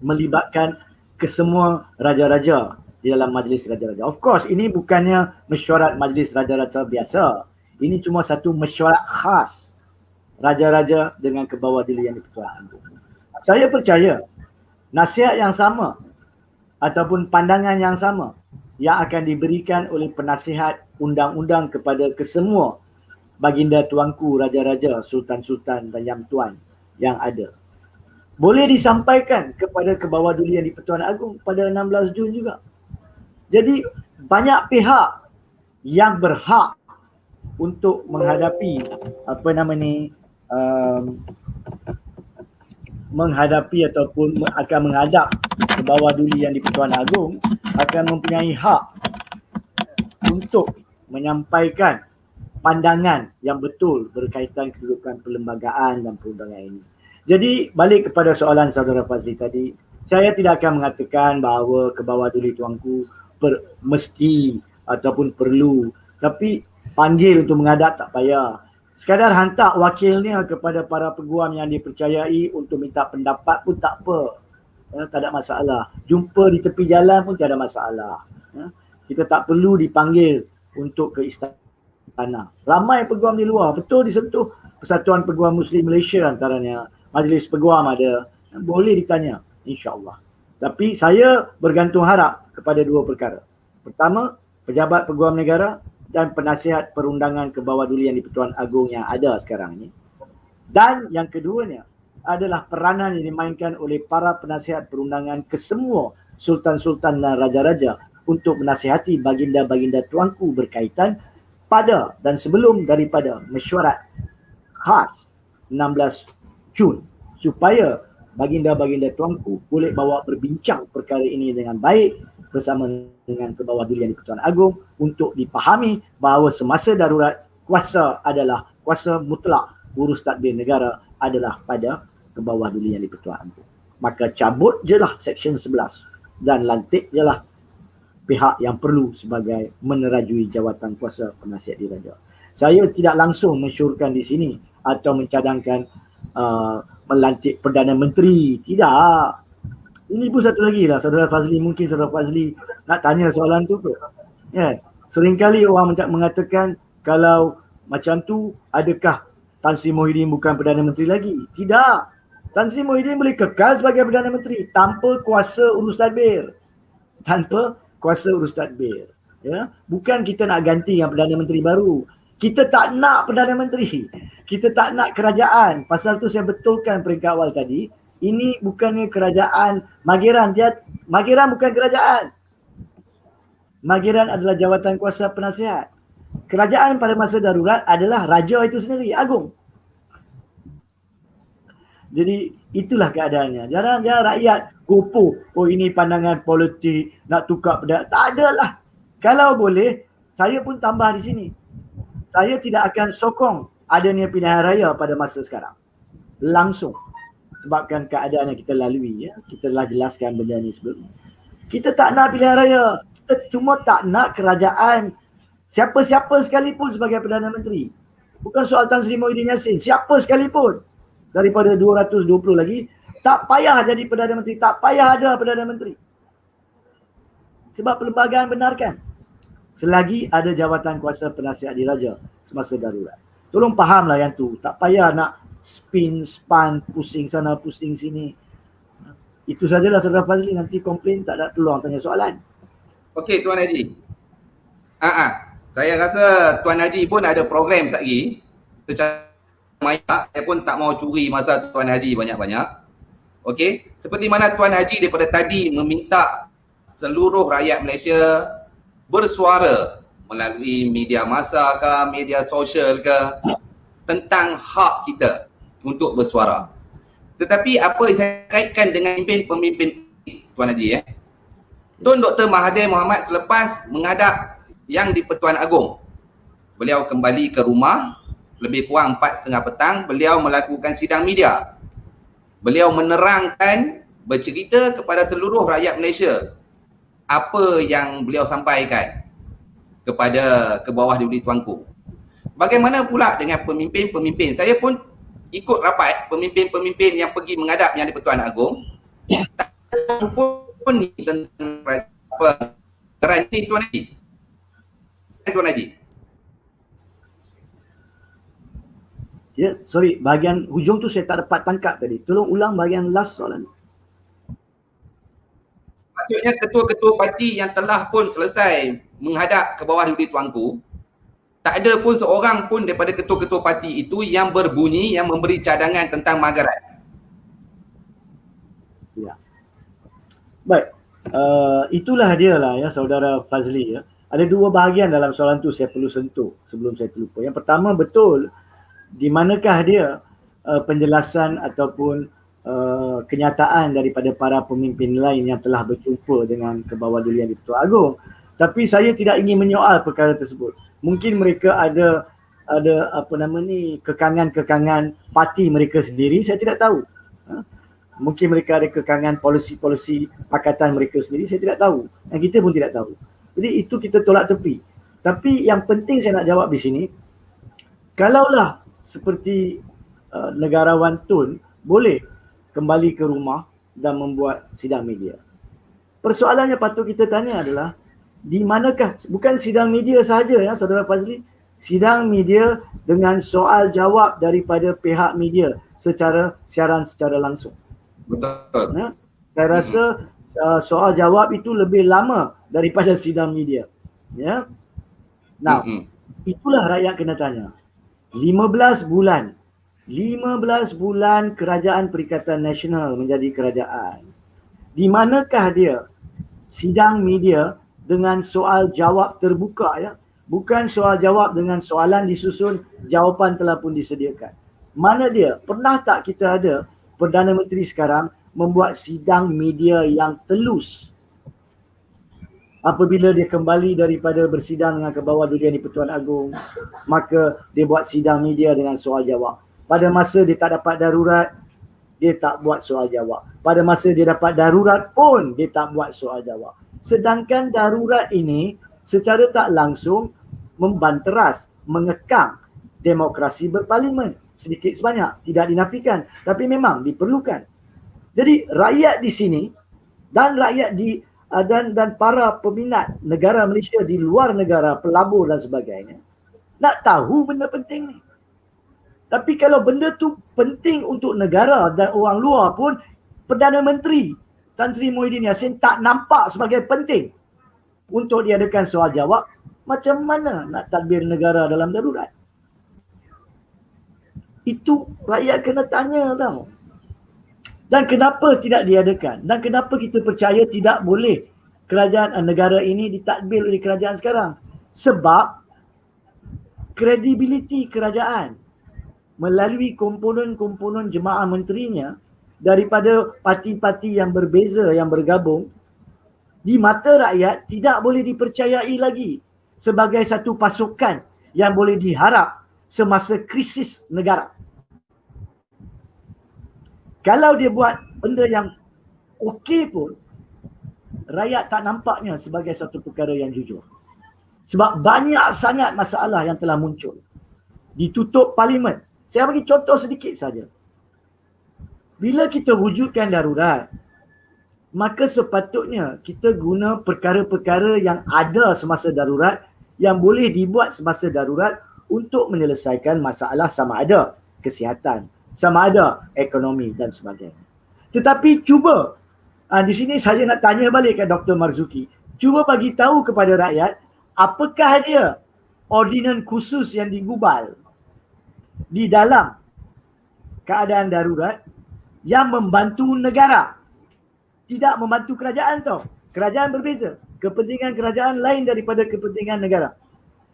melibatkan kesemua raja-raja di dalam majlis raja-raja. Of course, ini bukannya mesyuarat majlis raja-raja biasa. Ini cuma satu mesyuarat khas raja-raja dengan Kebawah Duli Yang di-Pertuan Agong. Saya percaya nasihat yang sama ataupun pandangan yang sama yang akan diberikan oleh penasihat undang-undang kepada kesemua baginda tuanku, raja-raja, sultan-sultan dan yang tuan yang ada, boleh disampaikan kepada Kebawah Duli Yang di-Pertuan Agong pada 16 Jun juga. Jadi banyak pihak yang berhak untuk menghadapi menghadapi ataupun akan menghadap Kebawah Duli Yang di-Pertuan Agong akan mempunyai hak untuk menyampaikan pandangan yang betul berkaitan kedudukan perlembagaan dan perundangan ini. Jadi balik kepada soalan Saudara Fazli tadi, saya tidak akan mengatakan bahawa Kebawah Duli tuanku mesti ataupun perlu, tapi panggil untuk menghadap tak payah. Sekadar hantar wakilnya kepada para peguam yang dipercayai untuk minta pendapat pun tak apa. Tak ada masalah. Jumpa di tepi jalan pun tak ada masalah. Kita tak perlu dipanggil untuk ke istana. Ramai peguam di luar, betul disentuh Persatuan Peguam Muslim Malaysia antaranya. Majlis Peguam ada. Boleh ditanya, insya-Allah. Tapi saya bergantung harap kepada dua perkara. Pertama, pejabat peguam negara dan penasihat perundangan Kebawah Duli Yang di-Pertuan Agong yang ada sekarang ini. Dan yang keduanya adalah peranan yang dimainkan oleh para penasihat perundangan kesemua sultan-sultan dan raja-raja untuk menasihati baginda-baginda tuanku berkaitan pada dan sebelum daripada mesyuarat khas 16 Jun supaya baginda-baginda tuanku boleh bawa berbincang perkara ini dengan baik bersama dengan Kebawah Duli Yang di-Pertuan Agong untuk dipahami bahawa semasa darurat kuasa adalah kuasa mutlak, urus tadbir negara adalah pada Kebawah Duli Yang di-Pertuan Agong. Maka cabut je lah Seksyen 11 dan lantik je lah pihak yang perlu sebagai menerajui jawatan kuasa penasihat diraja. Saya tidak langsung mensyorkan di sini atau mencadangkan melantik Perdana Menteri. Tidak. Ini pun satu lagi lah Saudara Fazli. Mungkin Saudara Fazli nak tanya soalan tu ke? Seringkali orang mengatakan kalau macam tu adakah Tan Sri Muhyiddin bukan Perdana Menteri lagi? Tidak. Tan Sri Muhyiddin boleh kekal sebagai Perdana Menteri tanpa kuasa urus tadbir. Tanpa kuasa urus tadbir. Ya? Bukan kita nak ganti yang Perdana Menteri baru. Kita tak nak Perdana Menteri. Kita tak nak kerajaan. Pasal tu saya betulkan peringkat awal tadi. Ini bukannya kerajaan Mageran. Mageran bukan kerajaan. Mageran adalah jawatan kuasa penasihat. Kerajaan pada masa darurat adalah raja itu sendiri, agung. Jadi itulah keadaannya. Jangan rakyat gopoh. Oh ini pandangan politik, nak tukar perdana. Tak adalah. Kalau boleh, saya pun tambah di sini. Saya tidak akan sokong adanya pilihan raya pada masa sekarang. Langsung. Sebabkan keadaan yang kita lalui. Ya. Kita telah jelaskan benda ni sebelum ini. Kita tak nak pilihan raya. Kita cuma tak nak kerajaan siapa-siapa sekalipun sebagai Perdana Menteri. Bukan soal Tan Sri Muhyiddin Yassin. Siapa sekalipun. Daripada 220 lagi. Tak payah jadi Perdana Menteri, tak payah ada Perdana Menteri. Sebab perlembagaan benarkan. Selagi ada jawatan kuasa penasihat diraja semasa darurat. Tolong fahamlah yang tu. Tak payah nak spin, span, pusing sana, pusing sini. Itu sajalah Saudara Fazli, nanti komplain tak ada peluang tanya soalan. Okey Tuan Haji. Saya rasa Tuan Haji pun ada program sekejap lagi. Saya pun tak mau curi masa Tuan Haji banyak-banyak. Okey, seperti mana Tuan Haji daripada tadi meminta seluruh rakyat Malaysia bersuara melalui media massa ke, media sosial ke, tentang hak kita untuk bersuara. Tetapi apa yang saya kaitkan dengan pemimpin Tuan Haji Tun Dr. Mahathir Mohamad selepas menghadap Yang di-Pertuan Agong, beliau kembali ke rumah lebih kurang 4:30 petang, beliau melakukan sidang media. Beliau menerangkan, bercerita kepada seluruh rakyat Malaysia apa yang beliau sampaikan kepada ke bawah duli tuanku. Bagaimana pula dengan pemimpin-pemimpin? Saya pun ikut rapat pemimpin-pemimpin yang pergi menghadap Yang di-Pertuan Agong. Tak ada pun ni tentang apa kerana ini Tuan Haji. Tuan Haji. Ya, sorry, bahagian hujung tu saya tak dapat tangkap tadi. Tolong ulang bahagian last soalan. Maksudnya ketua-ketua parti yang telah pun selesai menghadap ke bawah duli tuanku, tak ada pun seorang pun daripada ketua-ketua parti itu yang berbunyi, yang memberi cadangan tentang Magaran. Ya. Baik, itulah dia lah ya Saudara Fazli ya. Ada dua bahagian dalam soalan tu saya perlu sentuh sebelum saya terlupa. Yang pertama, betul, di manakah dia penjelasan ataupun kenyataan daripada para pemimpin lain yang telah berjumpa dengan Kebawah-Duli Yang di-Pertuan Agong. Tapi saya tidak ingin menyoal perkara tersebut. Mungkin mereka ada kekangan-kekangan parti mereka sendiri, saya tidak tahu. Mungkin mereka ada kekangan polisi-polisi pakatan mereka sendiri, saya tidak tahu. Dan kita pun tidak tahu. Jadi itu kita tolak tepi. Tapi yang penting saya nak jawab di sini, kalaulah seperti negarawan Tun boleh kembali ke rumah dan membuat sidang media. Persoalannya patut kita tanya adalah di manakah, bukan sidang media sahaja ya Saudara Fazli, sidang media dengan soal jawab daripada pihak media secara siaran secara langsung. Betul. Ya? Saya rasa soal jawab itu lebih lama daripada sidang media. Ya. Now, itulah rakyat kena tanya. 15 bulan Kerajaan Perikatan Nasional menjadi kerajaan. Di manakah dia sidang media dengan soal jawab terbuka ya? Bukan soal jawab dengan soalan disusun, jawapan telah pun disediakan. Mana dia? Pernah tak kita ada Perdana Menteri sekarang membuat sidang media yang telus apabila dia kembali daripada bersidang dengan Kebawah-Duli Yang di-Pertuan Agong, maka dia buat sidang media dengan soal jawab. Pada masa dia tak dapat darurat, dia tak buat soal jawab. Pada masa dia dapat darurat pun, dia tak buat soal jawab. Sedangkan darurat ini secara tak langsung membanteras, mengekang demokrasi berparlimen. Sedikit sebanyak, tidak dinafikan. Tapi memang diperlukan. Jadi rakyat di sini dan rakyat di dan para peminat negara Malaysia di luar negara, pelabur dan sebagainya, nak tahu benda penting ni. Tapi kalau benda tu penting untuk negara dan orang luar pun, Perdana Menteri Tan Sri Muhyiddin Yassin tak nampak sebagai penting untuk diadakan soal jawab, macam mana nak tadbir negara dalam darurat? Itu rakyat kena tanya tau. Dan kenapa tidak diadakan? Dan kenapa kita percaya tidak boleh kerajaan negara ini ditadbir oleh kerajaan sekarang? Sebab kredibiliti kerajaan melalui komponen-komponen jemaah menterinya daripada parti-parti yang berbeza yang bergabung di mata rakyat tidak boleh dipercayai lagi sebagai satu pasukan yang boleh diharap semasa krisis negara. Kalau dia buat benda yang okey pun, rakyat tak nampaknya sebagai satu perkara yang jujur. Sebab banyak sangat masalah yang telah muncul. Ditutup parlimen. Saya bagi contoh sedikit saja. Bila kita wujudkan darurat, maka sepatutnya kita guna perkara-perkara yang ada semasa darurat, yang boleh dibuat semasa darurat untuk menyelesaikan masalah sama ada kesihatan, sama ada ekonomi dan sebagainya. Tetapi cuba, di sini saya nak tanya balik ke Dr. Marzuki, cuba bagi tahu kepada rakyat, apakah dia ordinan khusus yang digubal di dalam keadaan darurat yang membantu negara, tidak membantu kerajaan tau. Kerajaan berbeza. Kepentingan kerajaan lain daripada kepentingan negara.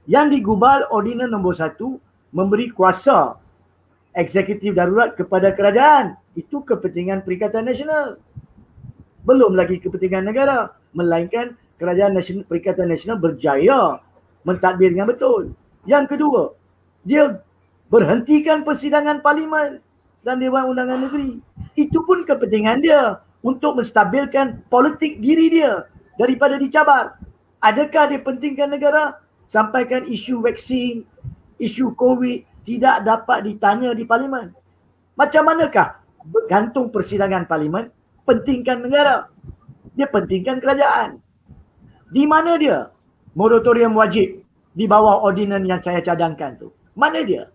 Yang digubal ordinan nombor 1 memberi kuasa eksekutif darurat kepada kerajaan. Itu kepentingan Perikatan Nasional. Belum lagi kepentingan negara. Melainkan kerajaan nasional, Perikatan Nasional berjaya mentadbir dengan betul. Yang kedua, dia berhentikan persidangan parlimen dan Dewan Undangan Negeri. Itu pun kepentingan dia untuk menstabilkan politik diri dia daripada dicabar. Adakah dia pentingkan negara? Sampaikan isu vaksin, isu COVID tidak dapat ditanya di parlimen. Macam manakah bergantung persidangan parlimen pentingkan negara? Dia pentingkan kerajaan. Di mana dia moratorium wajib di bawah ordinan yang saya cadangkan tu? Mana dia?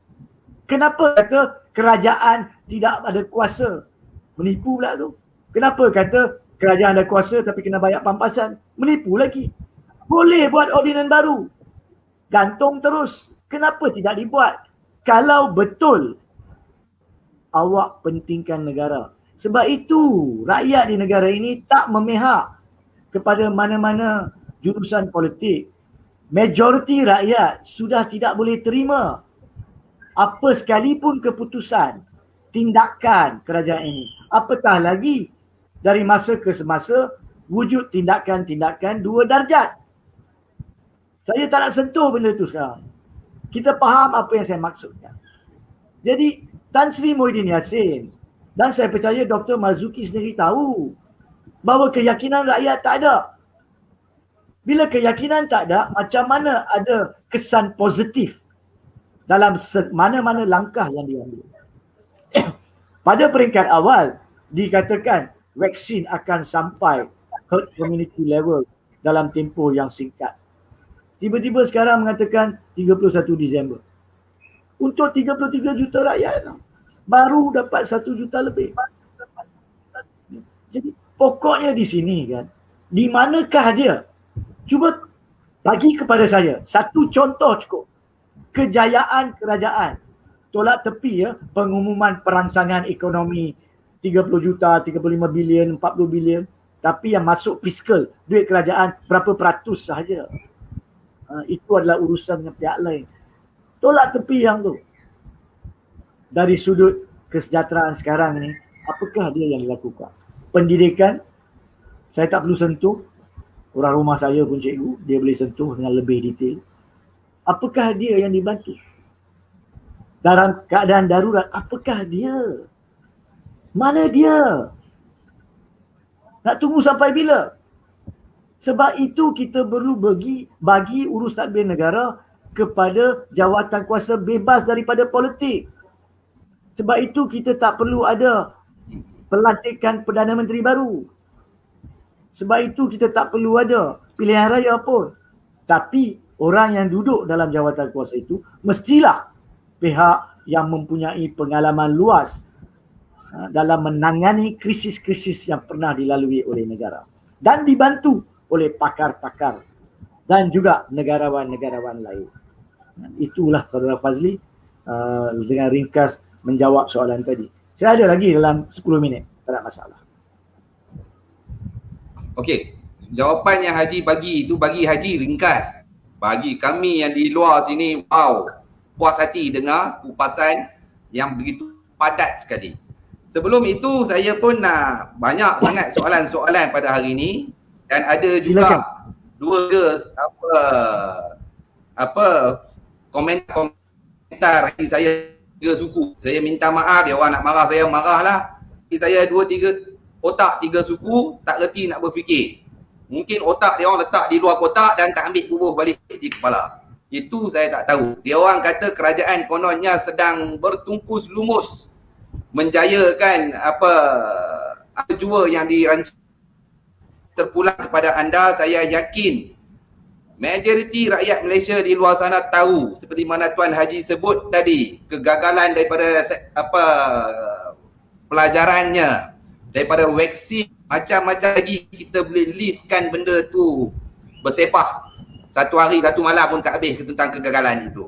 Kenapa kata kerajaan tidak ada kuasa? Menipu pula tu. Kenapa kata kerajaan ada kuasa tapi kena bayar pampasan? Menipu lagi. Boleh buat ordinan baru. Gantung terus. Kenapa tidak dibuat? Kalau betul awak pentingkan negara. Sebab itu rakyat di negara ini tak memihak kepada mana-mana jurusan politik. Majoriti rakyat sudah tidak boleh terima apa sekalipun keputusan, tindakan kerajaan ini. Apatah lagi dari masa ke semasa wujud tindakan-tindakan 2 darjat. Saya tak nak sentuh benda tu sekarang. Kita faham apa yang saya maksudkan. Jadi Tan Sri Muhyiddin Yassin dan saya percaya Dr. Marzuki sendiri tahu bahawa keyakinan rakyat tak ada. Bila keyakinan tak ada, macam mana ada kesan positif dalam mana-mana langkah yang diambil. Pada peringkat awal dikatakan vaksin akan sampai herd immunity level dalam tempoh yang singkat. Tiba-tiba sekarang mengatakan 31 Disember. Untuk 33 juta rakyat baru dapat 1 juta lebih. Jadi pokoknya di sini kan, di manakah dia? Cuba bagi kepada saya satu contoh cukup. Kejayaan kerajaan. Tolak tepi ya pengumuman perangsangan ekonomi 30 juta, 35 bilion, 40 bilion. Tapi yang masuk fiskal, duit kerajaan berapa peratus sahaja. Itu adalah urusan dengan pihak lain. Tolak tepi yang tu. Dari sudut kesejahteraan sekarang ni, apakah dia yang dilakukan? Pendidikan, saya tak perlu sentuh. Orang rumah saya pun cikgu, dia boleh sentuh dengan lebih detail. Apakah dia yang dibantu? Dalam keadaan darurat, apakah dia? Mana dia? Nak tunggu sampai bila? Sebab itu kita perlu bagi urus tadbir negara kepada jawatan kuasa bebas daripada politik. Sebab itu kita tak perlu ada pelantikan Perdana Menteri baru. Sebab itu kita tak perlu ada pilihan raya pun. Tapi orang yang duduk dalam jawatan kuasa itu mestilah pihak yang mempunyai pengalaman luas dalam menangani krisis-krisis yang pernah dilalui oleh negara. Dan dibantu oleh pakar-pakar dan juga negarawan-negarawan lain. Itulah Saudara Fazli dengan ringkas menjawab soalan tadi. Saya ada lagi dalam 10 minit, tak ada masalah. Okey, jawapan yang Haji bagi itu bagi Haji ringkas. Bagi kami yang di luar sini, wow, puas hati dengar kupasan yang begitu padat sekali. Sebelum itu saya pun nak banyak sangat soalan-soalan pada hari ini dan ada juga dua komentar saya 3 suku. Saya minta maaf, dia orang nak marah saya marahlah. Saya 2-3 otak 3 suku tak reti nak berfikir. Mungkin otak dia orang letak di luar kotak dan tak ambil bubuh balik di kepala. Itu saya tak tahu. Dia orang kata kerajaan kononnya sedang bertungkus lumus menjayakan apa jua yang dirancang terpulang kepada anda. Saya yakin majoriti rakyat Malaysia di luar sana tahu, seperti mana Tuan Haji sebut tadi, kegagalan daripada apa pelajarannya, daripada vaksin, macam-macam lagi kita boleh listkan benda tu bersepah. Satu hari satu malam pun tak habis tentang kegagalan itu.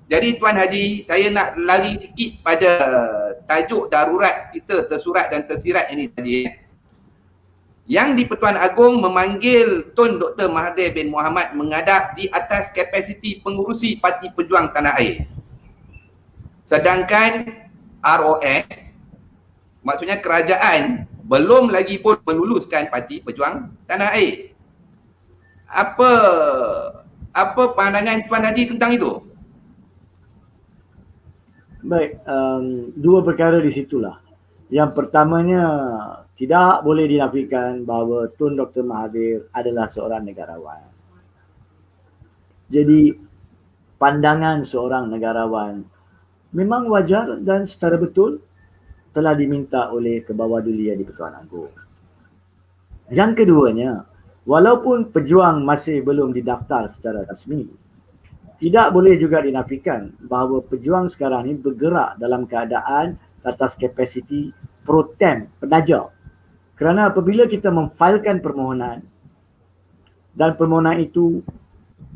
Jadi Tuan Haji, saya nak lari sikit pada tajuk darurat kita tersurat dan tersirat ini tadi. Yang di-Pertuan Agong memanggil Tun Dr. Mahathir bin Mohamad menghadap di atas kapasiti pengurusi Parti Pejuang Tanah Air. Sedangkan ROS, maksudnya kerajaan, belum lagi pun meluluskan Parti Pejuang Tanah Air. Apa pandangan Tuan Haji tentang itu? Baik, dua perkara di situlah. Yang pertamanya, tidak boleh dinafikan bahawa Tun Dr. Mahathir adalah seorang negarawan. Jadi, pandangan seorang negarawan memang wajar dan secara betul telah diminta oleh Kebawadulian di-Pertuan Agong. Yang keduanya, walaupun pejuang masih belum didaftar secara rasmi, tidak boleh juga dinafikan bahawa pejuang sekarang ini bergerak dalam keadaan atas kapasiti pro tem penaja. Kerana apabila kita memfailkan permohonan dan permohonan itu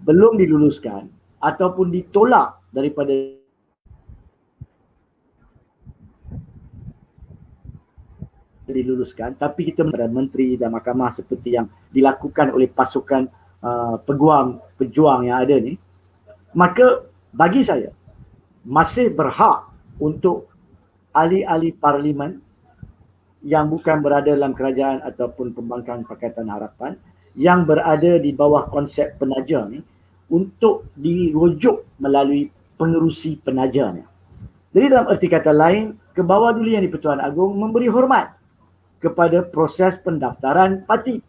belum diluluskan ataupun ditolak daripada diluluskan, tapi kita pada menteri dan mahkamah seperti yang dilakukan oleh pasukan peguam pejuang yang ada ni, maka bagi saya masih berhak untuk ahli-ahli parlimen yang bukan berada dalam kerajaan ataupun pembangkang Pakatan Harapan yang berada di bawah konsep penaja ni untuk dirujuk melalui pengerusi penajanya. Jadi dalam erti kata lain, Kebawadulian di-Pertuan Agong memberi hormat kepada proses pendaftaran parti.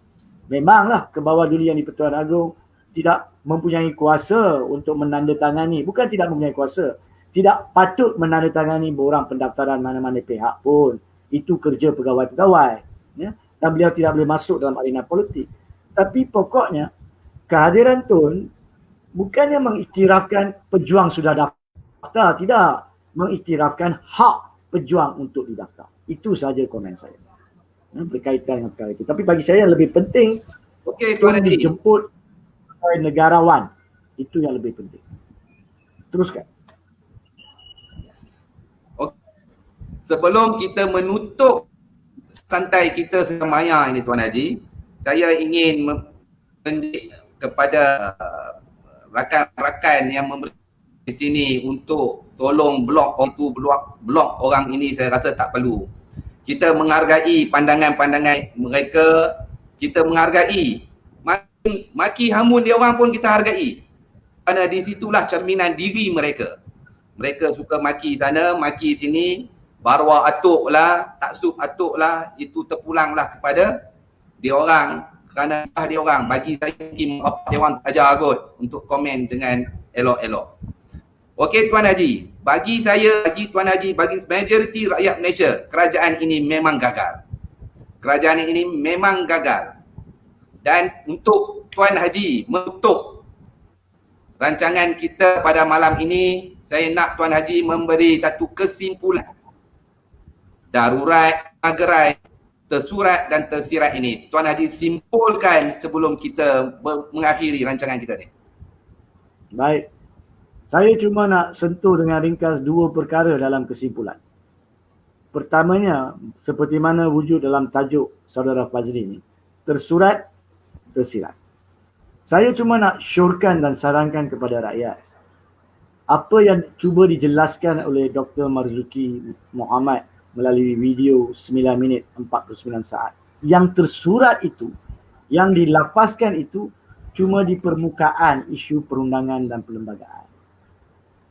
Memanglah Kebawadulian di-Pertuan Agong tidak mempunyai kuasa untuk menandatangani, bukan tidak mempunyai kuasa, tidak patut menandatangani borang pendaftaran mana-mana pihak pun. Itu kerja pegawai-pegawai, ya? Dan beliau tidak boleh masuk dalam arena politik. Tapi pokoknya kehadiran Tun bukannya mengiktirafkan pejuang sudah daftar, tidak, mengiktirafkan hak pejuang untuk didaftar. Itu saja komen saya, ya, berkaitan dengan perkara itu. Tapi bagi saya lebih penting Tuan Haji, dijemput negarawan, itu yang lebih penting. Teruskan. Sebelum kita menutup santai kita semaya ini Tuan Haji, saya ingin mendidik kepada rakan-rakan yang memberi di sini untuk tolong blok itu, blok orang ini saya rasa tak perlu. Kita menghargai pandangan-pandangan mereka, kita menghargai. Maki hamun dia orang pun kita hargai. Kerana di situlah cerminan diri mereka. Mereka suka maki sana, maki sini, barwa atuk lah, taksub atuk lah, itu terpulanglah kepada dia orang. Kerana dia orang, bagi saya mungkin dia orang ajar kot untuk komen dengan elok-elok. Okey Tuan Haji, bagi saya, bagi Tuan Haji, bagi majoriti rakyat Malaysia, kerajaan ini memang gagal. Kerajaan ini memang gagal. Dan untuk Tuan Haji menutup rancangan kita pada malam ini, saya nak Tuan Haji memberi satu kesimpulan darurat, agerai, tersurat dan tersirat ini. Tuan Haji simpulkan sebelum kita mengakhiri rancangan kita ni. Baik. Saya cuma nak sentuh dengan ringkas dua perkara dalam kesimpulan. Pertamanya, seperti mana wujud dalam tajuk Saudara Fazli ini, tersurat, tersirat. Saya cuma nak syorkan dan sarankan kepada rakyat, apa yang cuba dijelaskan oleh Dr. Marzuki Mohamad melalui video 9 minit 49 saat, yang tersurat itu, yang dilafazkan itu cuma di permukaan isu perundangan dan perlembagaan.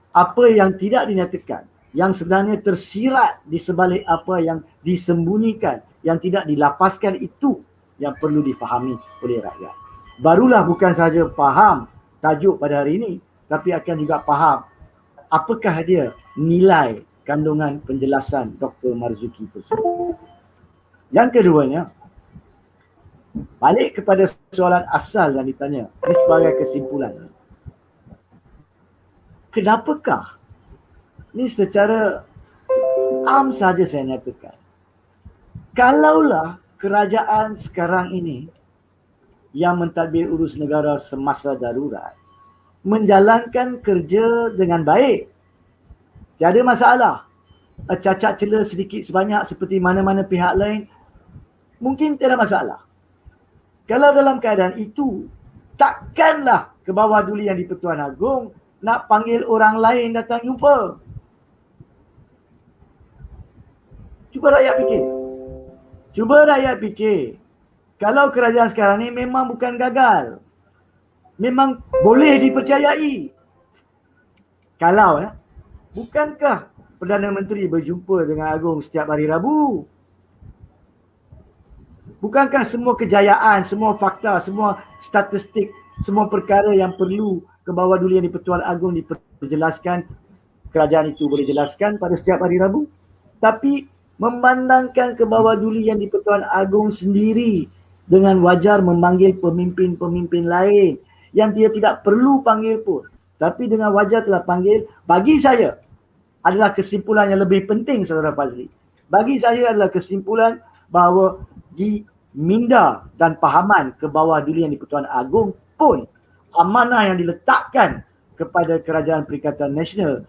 Apa yang tidak dinyatakan, yang sebenarnya tersirat di sebalik apa yang disembunyikan, yang tidak dilafazkan, itu yang perlu difahami oleh rakyat. Barulah bukan sahaja faham tajuk pada hari ini, tapi akan juga faham apakah dia nilai kandungan penjelasan Dr. Marzuki tersebut. Yang keduanya, balik kepada soalan asal yang ditanya, ini sebagai kesimpulan. Kenapakah? Ini secara am saja saya nyatakan. Kalaulah kerajaan sekarang ini yang mentadbir urus negara semasa darurat menjalankan kerja dengan baik, tiada masalah, cacat celah sedikit sebanyak seperti mana-mana pihak lain, mungkin tiada masalah. Kalau dalam keadaan itu, takkanlah ke bawah duli yang di-Pertuan Agong nak panggil orang lain datang jumpa. Cuba rakyat fikir. Kalau kerajaan sekarang ni memang bukan gagal, memang boleh dipercayai. Kalau bukankah Perdana Menteri berjumpa dengan Agong setiap hari Rabu? Bukankah semua kejayaan, semua fakta, semua statistik, semua perkara yang perlu ke bawah duli yang di-Pertuan Agong diperjelaskan, kerajaan itu boleh jelaskan pada setiap hari Rabu? Tapi memandangkan ke bawah duli yang di-Pertuan Agong sendiri dengan wajar memanggil pemimpin-pemimpin lain yang dia tidak perlu panggil pun, tapi dengan wajar telah panggil, bagi saya adalah kesimpulan yang lebih penting, Saudara Fazli. Bagi saya adalah kesimpulan bahawa minda dan pahaman ke bawah duli yang di-Pertuan Agong pun amanah yang diletakkan kepada Kerajaan Perikatan Nasional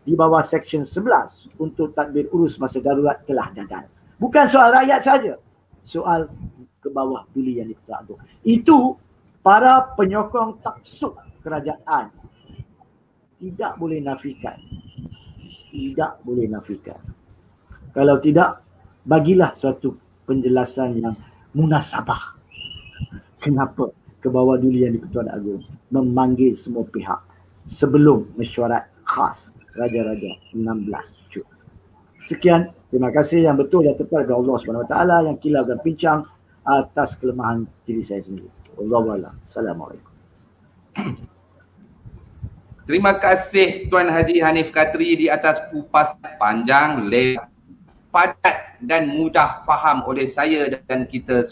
di bawah Seksyen 11 untuk tadbir urus masa darurat telah gagal. Bukan soal rakyat saja, soal ke bawah duli yang di-Pertuan Agong. Itu para penyokong taksub kerajaan tidak boleh nafikan. Kalau tidak, bagilah suatu penjelasan yang munasabah. Kenapa ke bawah duli yang di-Pertuan Agong memanggil semua pihak sebelum mesyuarat khas Raja-Raja 16 Jun. Sekian, terima kasih yang betul dan tepat kepada Allah SWT yang kilau dan pincang atas kelemahan diri saya sendiri. Wallahualam. Assalamualaikum. Terima kasih Tuan Haji Hanif Katri di atas kupasan panjang, lebar, padat dan mudah faham oleh saya dan kita.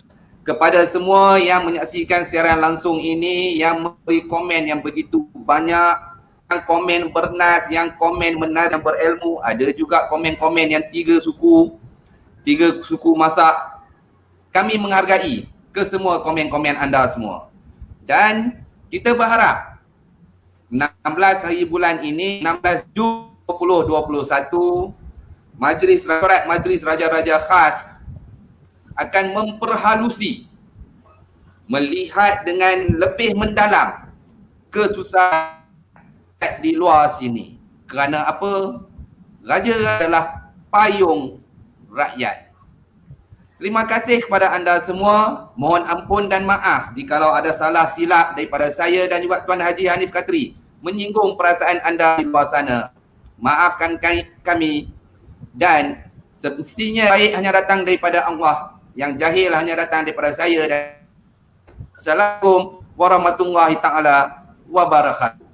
Kepada semua yang menyaksikan siaran langsung ini, yang memberi komen yang begitu banyak, yang komen bernas, yang komen benar dan berilmu, ada juga komen-komen yang tiga suku masak. Kami menghargai kesemua komen-komen anda semua. Dan kita berharap 16 hari bulan ini, 16 Jun 2021, Majlis Raja-Raja Khas akan memperhalusi, melihat dengan lebih mendalam kesusahan di luar sini. Kerana apa? Raja adalah payung rakyat. Terima kasih kepada anda semua. Mohon ampun dan maaf jikalau ada salah silap daripada saya dan juga Tuan Haji Hanif Katri menyinggung perasaan anda di luar sana. Maafkan kami, dan semestinya baik hanya datang daripada Allah, yang jahil hanya datang daripada saya. Dan Assalamualaikum warahmatullahi taala wabarakatuh.